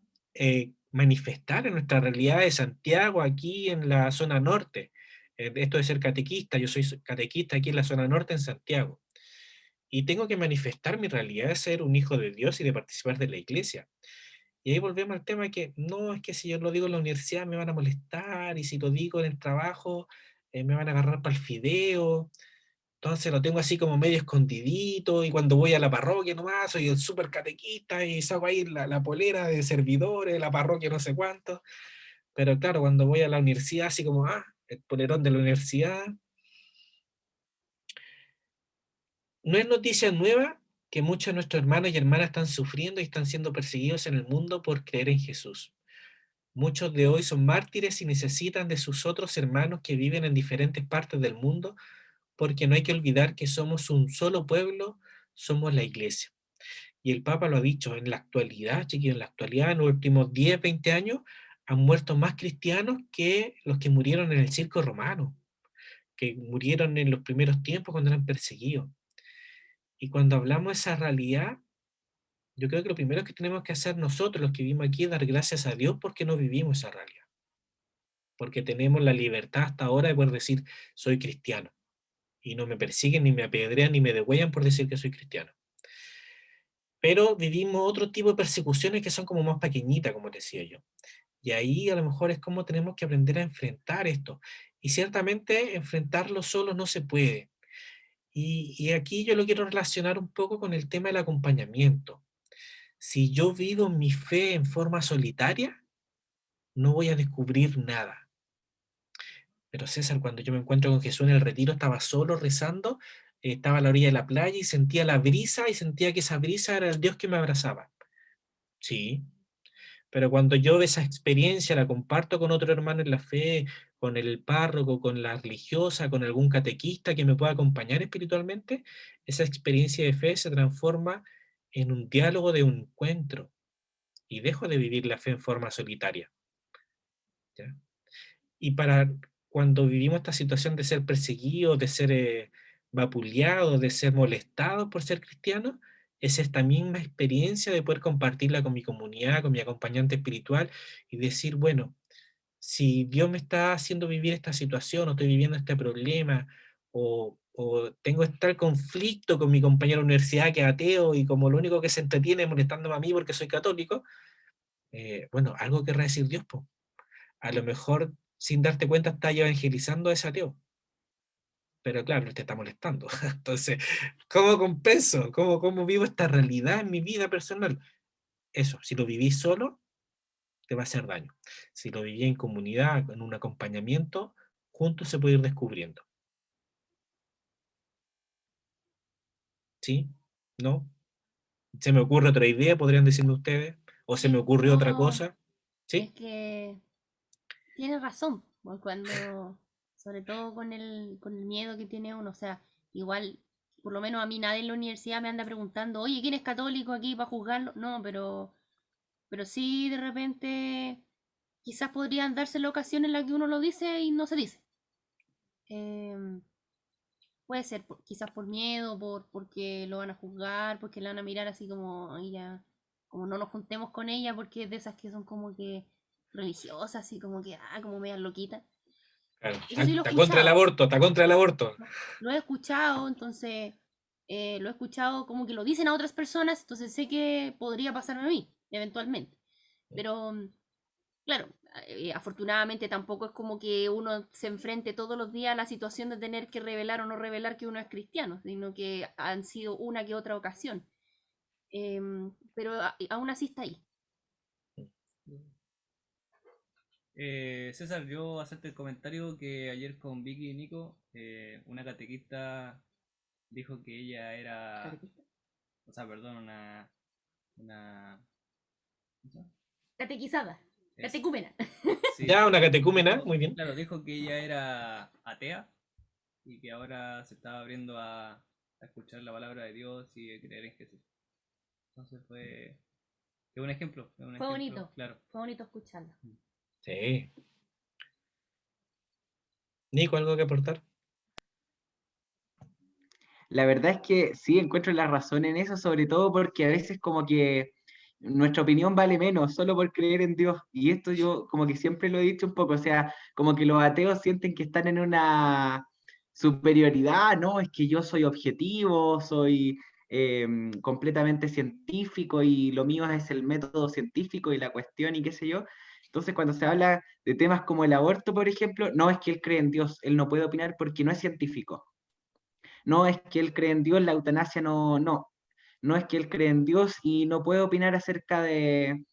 manifestar en nuestra realidad de Santiago, aquí en la zona norte. Esto de ser catequista, yo soy catequista aquí en la zona norte en Santiago, y tengo que manifestar mi realidad de ser un hijo de Dios y de participar de la iglesia. Y ahí volvemos al tema de que no, es que si yo lo digo en la universidad me van a molestar, y si lo digo en el trabajo me van a agarrar para el fideo. Entonces lo tengo así como medio escondidito, y cuando voy a la parroquia nomás soy el súper catequista y saco ahí la polera de servidores, la parroquia no sé cuánto. Pero claro, cuando voy a la universidad así como, el polerón de la universidad. No es noticia nueva que muchos de nuestros hermanos y hermanas están sufriendo y están siendo perseguidos en el mundo por creer en Jesús. Muchos de hoy son mártires y necesitan de sus otros hermanos que viven en diferentes partes del mundo, porque no hay que olvidar que somos un solo pueblo, somos la iglesia. Y el Papa lo ha dicho, en la actualidad, chiquillos, en la actualidad, en los últimos 10, 20 años, han muerto más cristianos que los que murieron en el circo romano, que murieron en los primeros tiempos cuando eran perseguidos. Y cuando hablamos de esa realidad, yo creo que lo primero que tenemos que hacer nosotros, los que vivimos aquí, es dar gracias a Dios porque no vivimos esa realidad. Porque tenemos la libertad hasta ahora de poder decir, soy cristiano. Y no me persiguen, ni me apedrean, ni me degüellan por decir que soy cristiano. Pero vivimos otro tipo de persecuciones que son como más pequeñitas, como decía yo. Y ahí a lo mejor es como tenemos que aprender a enfrentar esto. Y ciertamente enfrentarlo solo no se puede. Y aquí yo lo quiero relacionar un poco con el tema del acompañamiento. Si yo vivo mi fe en forma solitaria, no voy a descubrir nada. Pero César, cuando yo me encuentro con Jesús en el retiro, estaba solo rezando, estaba a la orilla de la playa y sentía la brisa, y sentía que esa brisa era el Dios que me abrazaba. Sí, pero cuando yo esa experiencia la comparto con otro hermano en la fe, con el párroco, con la religiosa, con algún catequista que me pueda acompañar espiritualmente, esa experiencia de fe se transforma en un diálogo de un encuentro, y dejo de vivir la fe en forma solitaria. ¿Ya? Y para cuando vivimos esta situación de ser perseguidos, de ser vapuleados, de ser molestados por ser cristianos, es esta misma experiencia de poder compartirla con mi comunidad, con mi acompañante espiritual, y decir, bueno, si Dios me está haciendo vivir esta situación, o estoy viviendo este problema, o tengo tal conflicto con mi compañero de universidad que es ateo, y como lo único que se entretiene es molestándome a mí porque soy católico, bueno, algo querrá decir Dios, po. A lo mejor sin darte cuenta está evangelizando a ese ateo, pero claro, él te está molestando. Entonces, ¿cómo compenso? ¿Cómo vivo esta realidad en mi vida personal? Eso, si lo vivís solo, te va a hacer daño. Si lo vivís en comunidad, en un acompañamiento, juntos se puede ir descubriendo. ¿Sí? ¿No? ¿Se me ocurre otra idea? ¿Podrían decirme ustedes? ¿O se me Sí, ocurrió otra no, cosa? es ¿Sí? que tienes razón, pues, cuando, sobre todo con el miedo que tiene uno, o sea, igual, por lo menos a mí nadie en la universidad me anda preguntando, oye, ¿quién es católico aquí para juzgarlo? No, pero sí de repente quizás podrían darse la ocasión en la que uno lo dice y no se dice. Em, Puede ser quizás por miedo, porque lo van a juzgar, porque la van a mirar así como, "Ay, ya, como no nos juntemos con ella, porque es de esas que son como que religiosas, así como que, como medio loquitas. Claro. Eso sí lo he Está contra el escuchado, aborto, está contra el aborto. lo he escuchado, entonces lo he escuchado como que lo dicen a otras personas, entonces sé que podría pasarme a mí, eventualmente. Pero claro, afortunadamente tampoco es como que uno se enfrente todos los días a la situación de tener que revelar o no revelar que uno es cristiano, sino que han sido una que otra ocasión. Pero aún así está ahí. César, yo hacerte el comentario que ayer con Vicky y Nico, una catequista dijo que ella era, o sea, perdón, una, ¿cómo se llama? Catequizada, Eso, catecúmena. sí, Ya, una catecúmena, dijo, muy bien. claro, dijo que ella era atea y que ahora se estaba abriendo a escuchar la palabra de Dios y a creer en Jesús. Entonces es un ejemplo, claro. Fue bonito escucharlo. Sí. Nico, ¿algo que aportar? La verdad es que sí encuentro la razón en eso, sobre todo porque a veces como que nuestra opinión vale menos solo por creer en Dios. Y esto yo como que siempre lo he dicho un poco, o sea, como que los ateos sienten que están en una superioridad, ¿no? Es que yo soy objetivo, soy completamente científico y lo mío es el método científico y la cuestión y qué sé yo. Entonces, cuando se habla de temas como el aborto, por ejemplo, no es que él cree en Dios, él no puede opinar porque no es científico. No es que él cree en Dios, la eutanasia no es que él cree en Dios y no puede opinar acerca de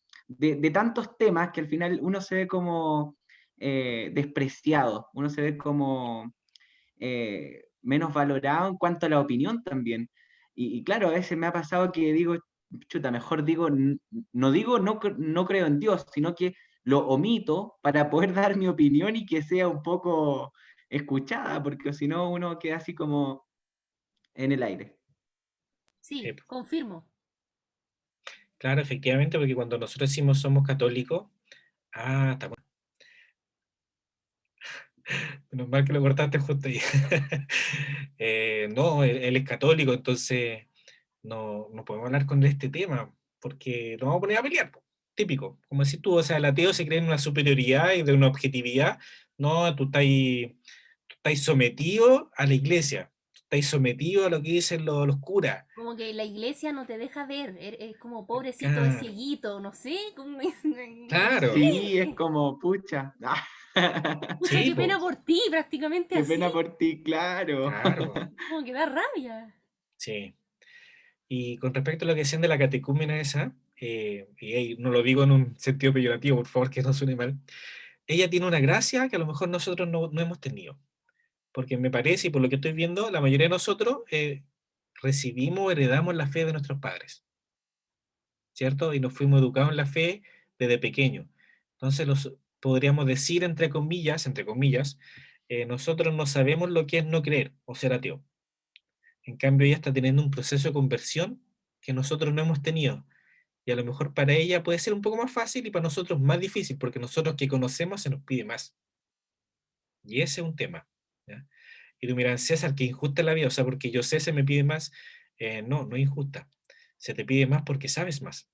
tantos temas que al final uno se ve como despreciado, uno se ve como menos valorado en cuanto a la opinión también. Y claro, a veces me ha pasado que digo, chuta, mejor digo, no digo no creo en Dios, sino que lo omito para poder dar mi opinión y que sea un poco escuchada, porque si no uno queda así como en el aire. Sí, Sí, confirmo. claro, efectivamente, porque cuando nosotros decimos somos católicos, está bueno. Menos mal que lo cortaste justo ahí. No, él es católico, entonces no podemos hablar con él de este tema, porque nos vamos a poner a pelear, po. Típico. Como decís tú, o sea, el ateo se cree en una superioridad y de una objetividad. No, tú estás sometido a la iglesia, tú estás sometido a lo que dicen los curas. Como que la iglesia no te deja ver, es como pobrecito, es Claro, cieguito, no sé, como, no claro, Sí, es sé. como, pucha, Pucha, sí, qué pena po, por ti, prácticamente qué así. pena por ti, claro. claro, Como que da rabia. sí. Y con respecto a lo que decían de la catecúmena esa, y hey, no lo digo en un sentido peyorativo, por favor, que no suene mal, ella tiene una gracia que a lo mejor nosotros no hemos tenido. Porque me parece, y por lo que estoy viendo, la mayoría de nosotros recibimos, heredamos la fe de nuestros padres, ¿cierto? Y nos fuimos educados en la fe desde pequeño. Entonces, podríamos decir, entre comillas, nosotros no sabemos lo que es no creer o ser ateo. En cambio, ella está teniendo un proceso de conversión que nosotros no hemos tenido. Y a lo mejor para ella puede ser un poco más fácil y para nosotros más difícil, porque nosotros que conocemos se nos pide más. Y ese es un tema. ¿Ya? Y tú miras, César, que injusta es la vida, o sea, porque yo sé se me pide más. No es injusta. Se te pide más porque sabes más.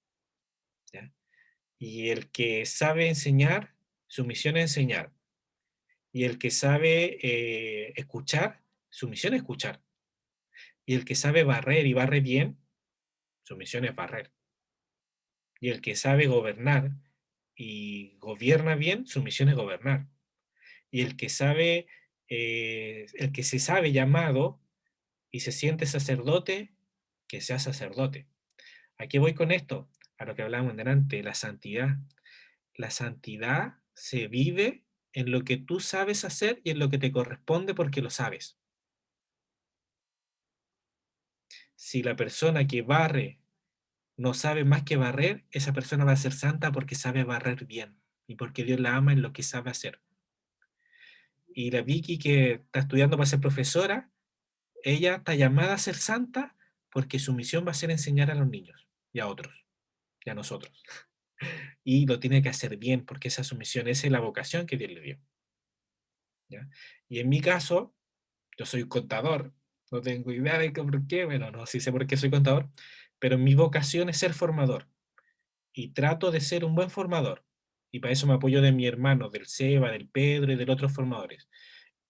¿Ya? Y el que sabe enseñar, su misión es enseñar. Y el que sabe escuchar, su misión es escuchar. Y el que sabe barrer y barre bien, su misión es barrer. Y el que sabe gobernar y gobierna bien, su misión es gobernar. Y el que sabe el que se sabe llamado y se siente sacerdote, que sea sacerdote. ¿A qué voy con esto? A lo que hablábamos delante, la santidad. La santidad se vive en lo que tú sabes hacer y en lo que te corresponde porque lo sabes. Si la persona que barre no sabe más que barrer, esa persona va a ser santa porque sabe barrer bien y porque Dios la ama en lo que sabe hacer. Y la Vicky que está estudiando para ser profesora, ella está llamada a ser santa porque su misión va a ser enseñar a los niños y a otros y a nosotros. Y lo tiene que hacer bien porque esa es su misión, esa es la vocación que Dios le dio. ¿Ya? Y en mi caso, yo soy contador, no tengo idea de por qué, bueno, no, sí sé por qué soy contador, pero mi vocación es ser formador y trato de ser un buen formador. Y para eso me apoyo de mi hermano, del Seba, del Pedro y de los otros formadores.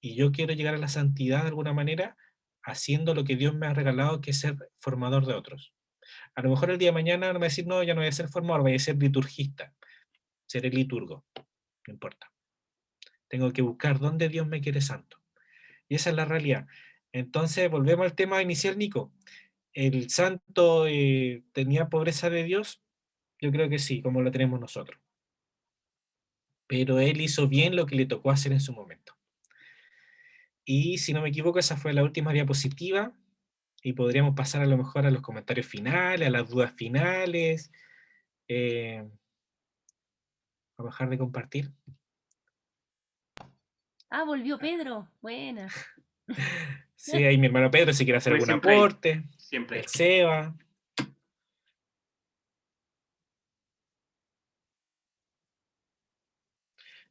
Y yo quiero llegar a la santidad de alguna manera haciendo lo que Dios me ha regalado, que es ser formador de otros. A lo mejor el día de mañana no me va a decir, no, ya no voy a ser formador, voy a ser liturgista, seré liturgo, no importa. Tengo que buscar dónde Dios me quiere santo. Y esa es la realidad. Entonces, volvemos al tema inicial, Nico. ¿El santo tenía pobreza de Dios? Yo creo que sí, como lo tenemos nosotros. Pero él hizo bien lo que le tocó hacer en su momento. Y si no me equivoco, esa fue la última diapositiva. Y podríamos pasar a lo mejor a los comentarios finales, a las dudas finales. A dejar de compartir. Ah, volvió Pedro. Buena. Sí, ahí mi hermano Pedro si quiere hacer Pues algún siempre hay, aporte. siempre hay. El Seba.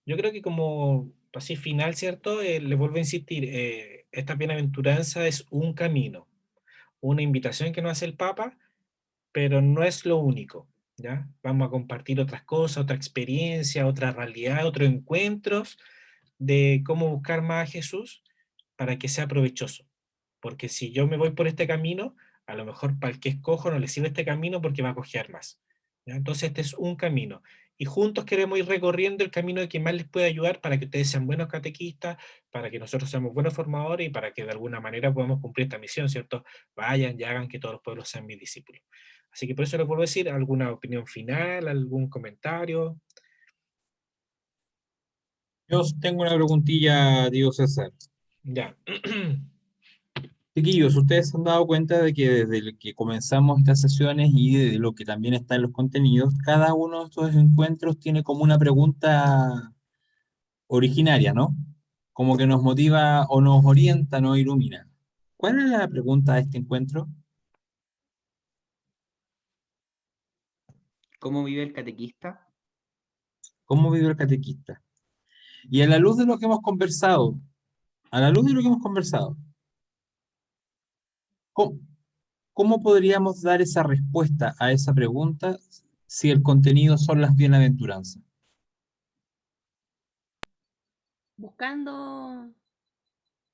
Yo creo que como así final, ¿cierto? Le vuelvo a insistir, esta bienaventuranza es un camino, una invitación que nos hace el Papa, pero no es lo único, ¿ya? Vamos a compartir otras cosas, otra experiencia, otra realidad, otros encuentros de cómo buscar más a Jesús para que sea provechoso. Porque si yo me voy por este camino, a lo mejor para el que escojo no le sirve este camino porque va a cojear más. ¿Ya? Entonces este es un camino. Y juntos queremos ir recorriendo el camino de que más les puede ayudar para que ustedes sean buenos catequistas, para que nosotros seamos buenos formadores y para que de alguna manera podamos cumplir esta misión, ¿cierto? Vayan y hagan que todos los pueblos sean mis discípulos. Así que por eso les vuelvo a decir, ¿alguna opinión final, algún comentario? Yo tengo una preguntilla, Diego César. Ya. Chiquillos, ¿ustedes se han dado cuenta de que desde el que comenzamos estas sesiones y de lo que también está en los contenidos, cada uno de estos encuentros tiene como una pregunta originaria, ¿no? Como que nos motiva o nos orienta, nos ilumina. ¿Cuál es la pregunta de este encuentro? ¿Cómo vive el catequista? ¿Cómo vive el catequista? Y a la luz de lo que hemos conversado, a la luz de lo que hemos conversado, ¿cómo, cómo podríamos dar esa respuesta a esa pregunta si el contenido son las bienaventuranzas? Buscando.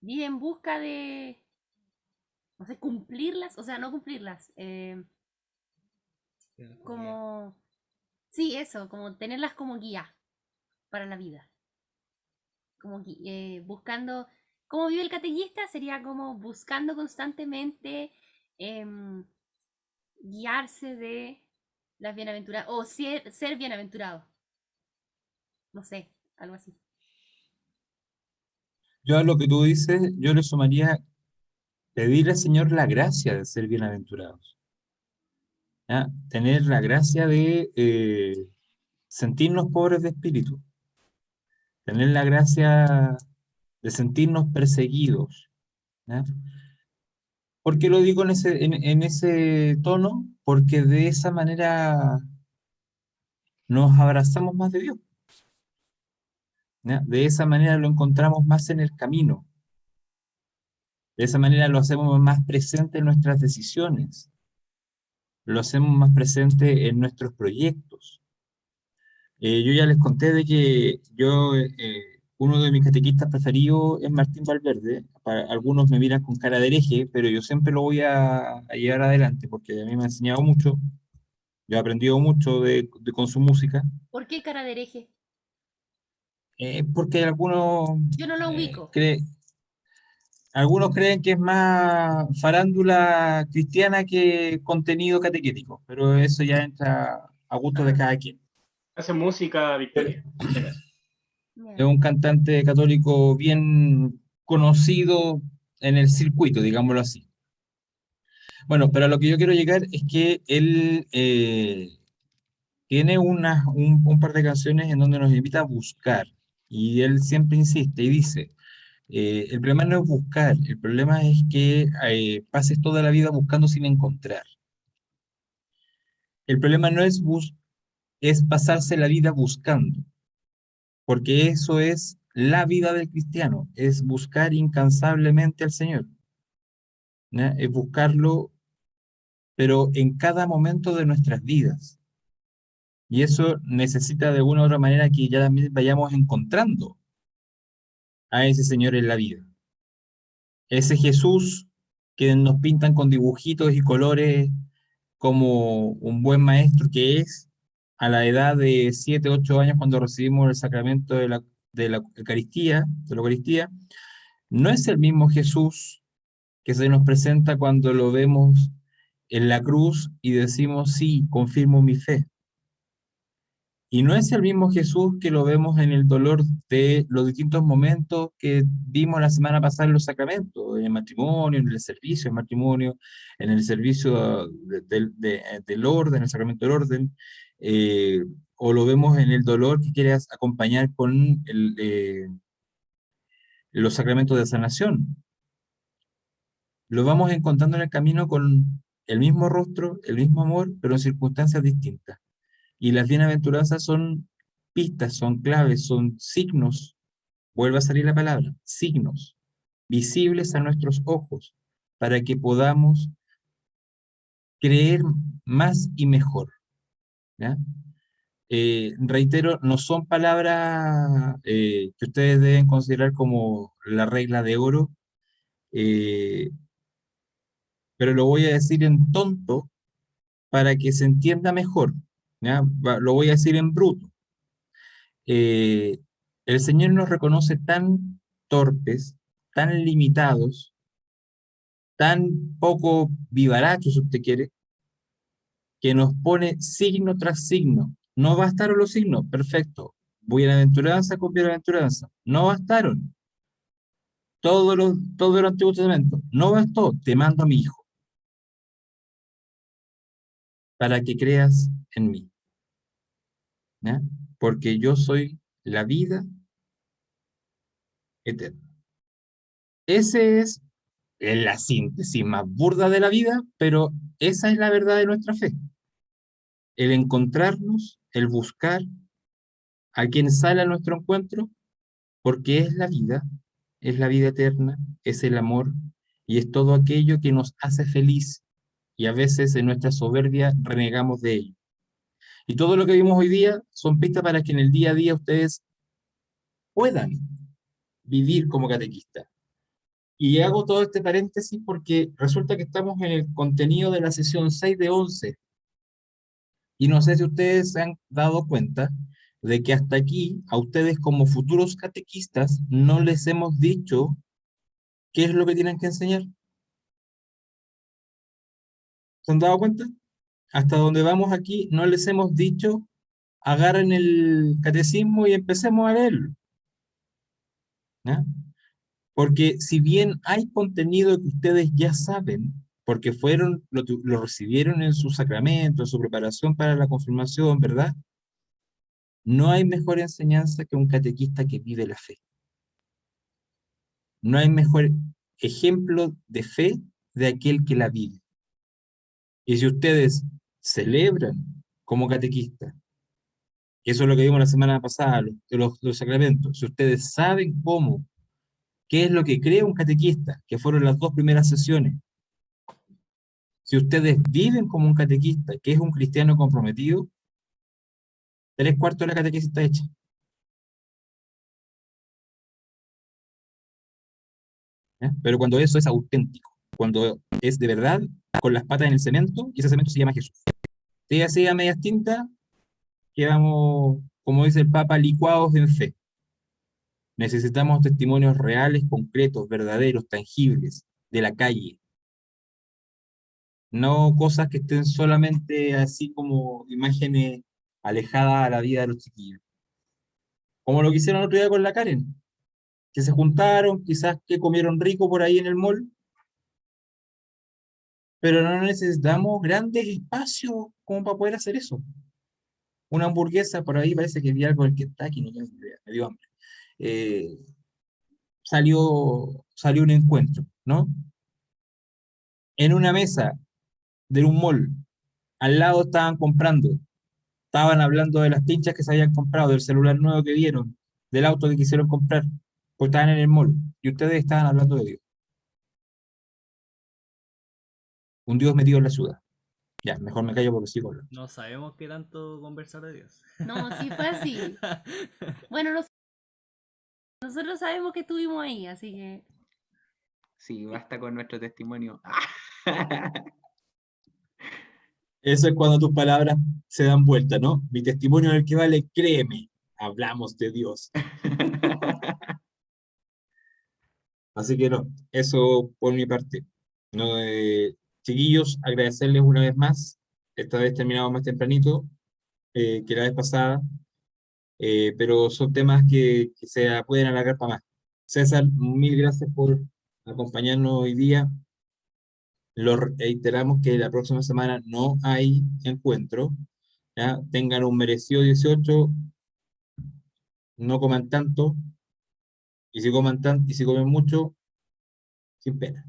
Vive en busca de. No sé, cumplirlas. O sea, no cumplirlas. Como. Sí, eso, como tenerlas como guía para la vida. Como buscando. ¿Cómo vive el catequista? Sería como buscando constantemente guiarse de las bienaventuradas. O ser bienaventurado. No sé, algo así. Yo a lo que tú dices, yo le sumaría pedirle al Señor la gracia de ser bienaventurados. ¿Ya? Tener la gracia de sentirnos pobres de espíritu, tener la gracia de sentirnos perseguidos. ¿Ya? ¿Por qué lo digo en ese tono? Porque de esa manera nos abrazamos más de Dios. ¿Ya? De esa manera lo encontramos más en el camino. De esa manera lo hacemos más presente en nuestras decisiones. Lo hacemos más presente en nuestros proyectos. Yo ya les conté de que uno de mis catequistas preferidos es Martín Valverde. Para, algunos me miran con cara de hereje, pero yo siempre lo voy a llevar adelante porque a mí me ha enseñado mucho. Yo he aprendido mucho con su música. ¿Por qué cara de hereje? Porque algunos Yo no lo ubico. creen, Algunos creen que es más farándula cristiana que contenido catequético, pero eso ya entra a gusto de cada quien. Hace música, Victoria, por si acaso. Es un cantante católico bien conocido en el circuito, digámoslo así. Bueno, pero a lo que yo quiero llegar es que él tiene un par de canciones en donde nos invita a buscar, y él siempre insiste y dice, el problema no es buscar, el problema es que pases toda la vida buscando sin encontrar. El problema no es pasarse la vida buscando, porque eso es la vida del cristiano, es buscar incansablemente al Señor, ¿ya? Es buscarlo, pero en cada momento de nuestras vidas. Y eso necesita de una u otra manera que ya también vayamos encontrando a ese Señor en la vida. Ese Jesús que nos pintan con dibujitos y colores como un buen maestro que es a la edad de 7, 8 años cuando recibimos el sacramento de la Eucaristía, no es el mismo Jesús que se nos presenta cuando lo vemos en la cruz y decimos, sí, confirmo mi fe. Y no es el mismo Jesús que lo vemos en el dolor de los distintos momentos que vimos la semana pasada en los sacramentos, en el matrimonio, en el servicio del matrimonio, en el servicio del orden, el sacramento del orden, o lo vemos en el dolor que quiere acompañar con los sacramentos de sanación. Lo vamos encontrando en el camino con el mismo rostro, el mismo amor, pero en circunstancias distintas. Y las bienaventuranzas son pistas, son claves, son signos, vuelve a salir la palabra, signos, visibles a nuestros ojos, para que podamos creer más y mejor, ¿ya? Reitero, no son palabras que ustedes deben considerar como la regla de oro, eh, pero lo voy a decir en tonto para que se entienda mejor, ¿ya? Lo voy a decir en bruto. El Señor nos reconoce tan torpes, tan limitados, tan poco vivarachos, si usted quiere, que nos pone signo tras signo. No bastaron los signos, perfecto. Bienaventuranza con bienaventuranza. No bastaron. Todo el Antiguo Testamento. No bastó. Te mando a mi Hijo para que creas en mí, ¿ya? Porque yo soy la vida eterna. Ese es la síntesis más burda de la vida, pero esa es la verdad de nuestra fe. El encontrarnos, el buscar a quien sale a nuestro encuentro, porque es la vida eterna, es el amor y es todo aquello que nos hace feliz y a veces en nuestra soberbia renegamos de ello. Y todo lo que vimos hoy día son pistas para que en el día a día ustedes puedan vivir como catequistas. Y hago todo este paréntesis porque resulta que estamos en el contenido de la sesión 6 de 11. Y no sé si ustedes se han dado cuenta de que hasta aquí, a ustedes como futuros catequistas, no les hemos dicho qué es lo que tienen que enseñar. ¿Se han dado cuenta? Hasta donde vamos aquí, no les hemos dicho, agarren el catecismo y empecemos a leerlo, ¿ya? Porque si bien hay contenido que ustedes ya saben, porque lo recibieron en su sacramento, en su preparación para la confirmación, ¿verdad? No hay mejor enseñanza que un catequista que vive la fe. No hay mejor ejemplo de fe de aquel que la vive. Y si ustedes celebran como catequistas, que eso es lo que vimos la semana pasada, los sacramentos, si ustedes saben qué es lo que cree un catequista, que fueron las 2 primeras sesiones, si ustedes viven como un catequista, que es un cristiano comprometido, 3/4 de la catequesis está hecha. ¿Ya? Pero cuando eso es auténtico, cuando es de verdad, con las patas en el cemento, y ese cemento se llama Jesús. Si así a medias tintas, quedamos, como dice el Papa, licuados en fe. Necesitamos testimonios reales, concretos, verdaderos, tangibles, de la calle. No cosas que estén solamente así como imágenes alejadas a la vida de los chiquillos. Como lo que hicieron el otro día con la Karen, que se juntaron, quizás que comieron rico por ahí en el mall, pero no necesitamos grandes espacios como para poder hacer eso. Una hamburguesa, por ahí parece que vi algo del Kentucky, no tengo idea, me dio hambre. Eh, salió un encuentro, ¿no? En una mesa de un mall, al lado estaban hablando de las pinchas que se habían comprado, del celular nuevo que vieron, del auto que quisieron comprar, pues estaban en el mall, y ustedes estaban hablando de Dios. Un Dios metido en la ciudad. Ya, mejor me callo porque sigo hablando. No sabemos qué tanto conversar de Dios. No, sí fue así. Bueno, nosotros sabemos que estuvimos ahí, así que Sí, basta con nuestro testimonio. Eso es cuando tus palabras se dan vuelta, ¿no? Mi testimonio es el que vale, créeme, hablamos de Dios. Así que no, eso por mi parte. No, chiquillos, agradecerles una vez más. Esta vez terminamos más tempranito que la vez pasada, pero son temas que se pueden alargar para más. César, mil gracias por acompañarnos hoy día. Lo reiteramos que la próxima semana no hay encuentro. ¿Ya? Tengan un merecido 18, no coman tanto, y si comen mucho, sin pena.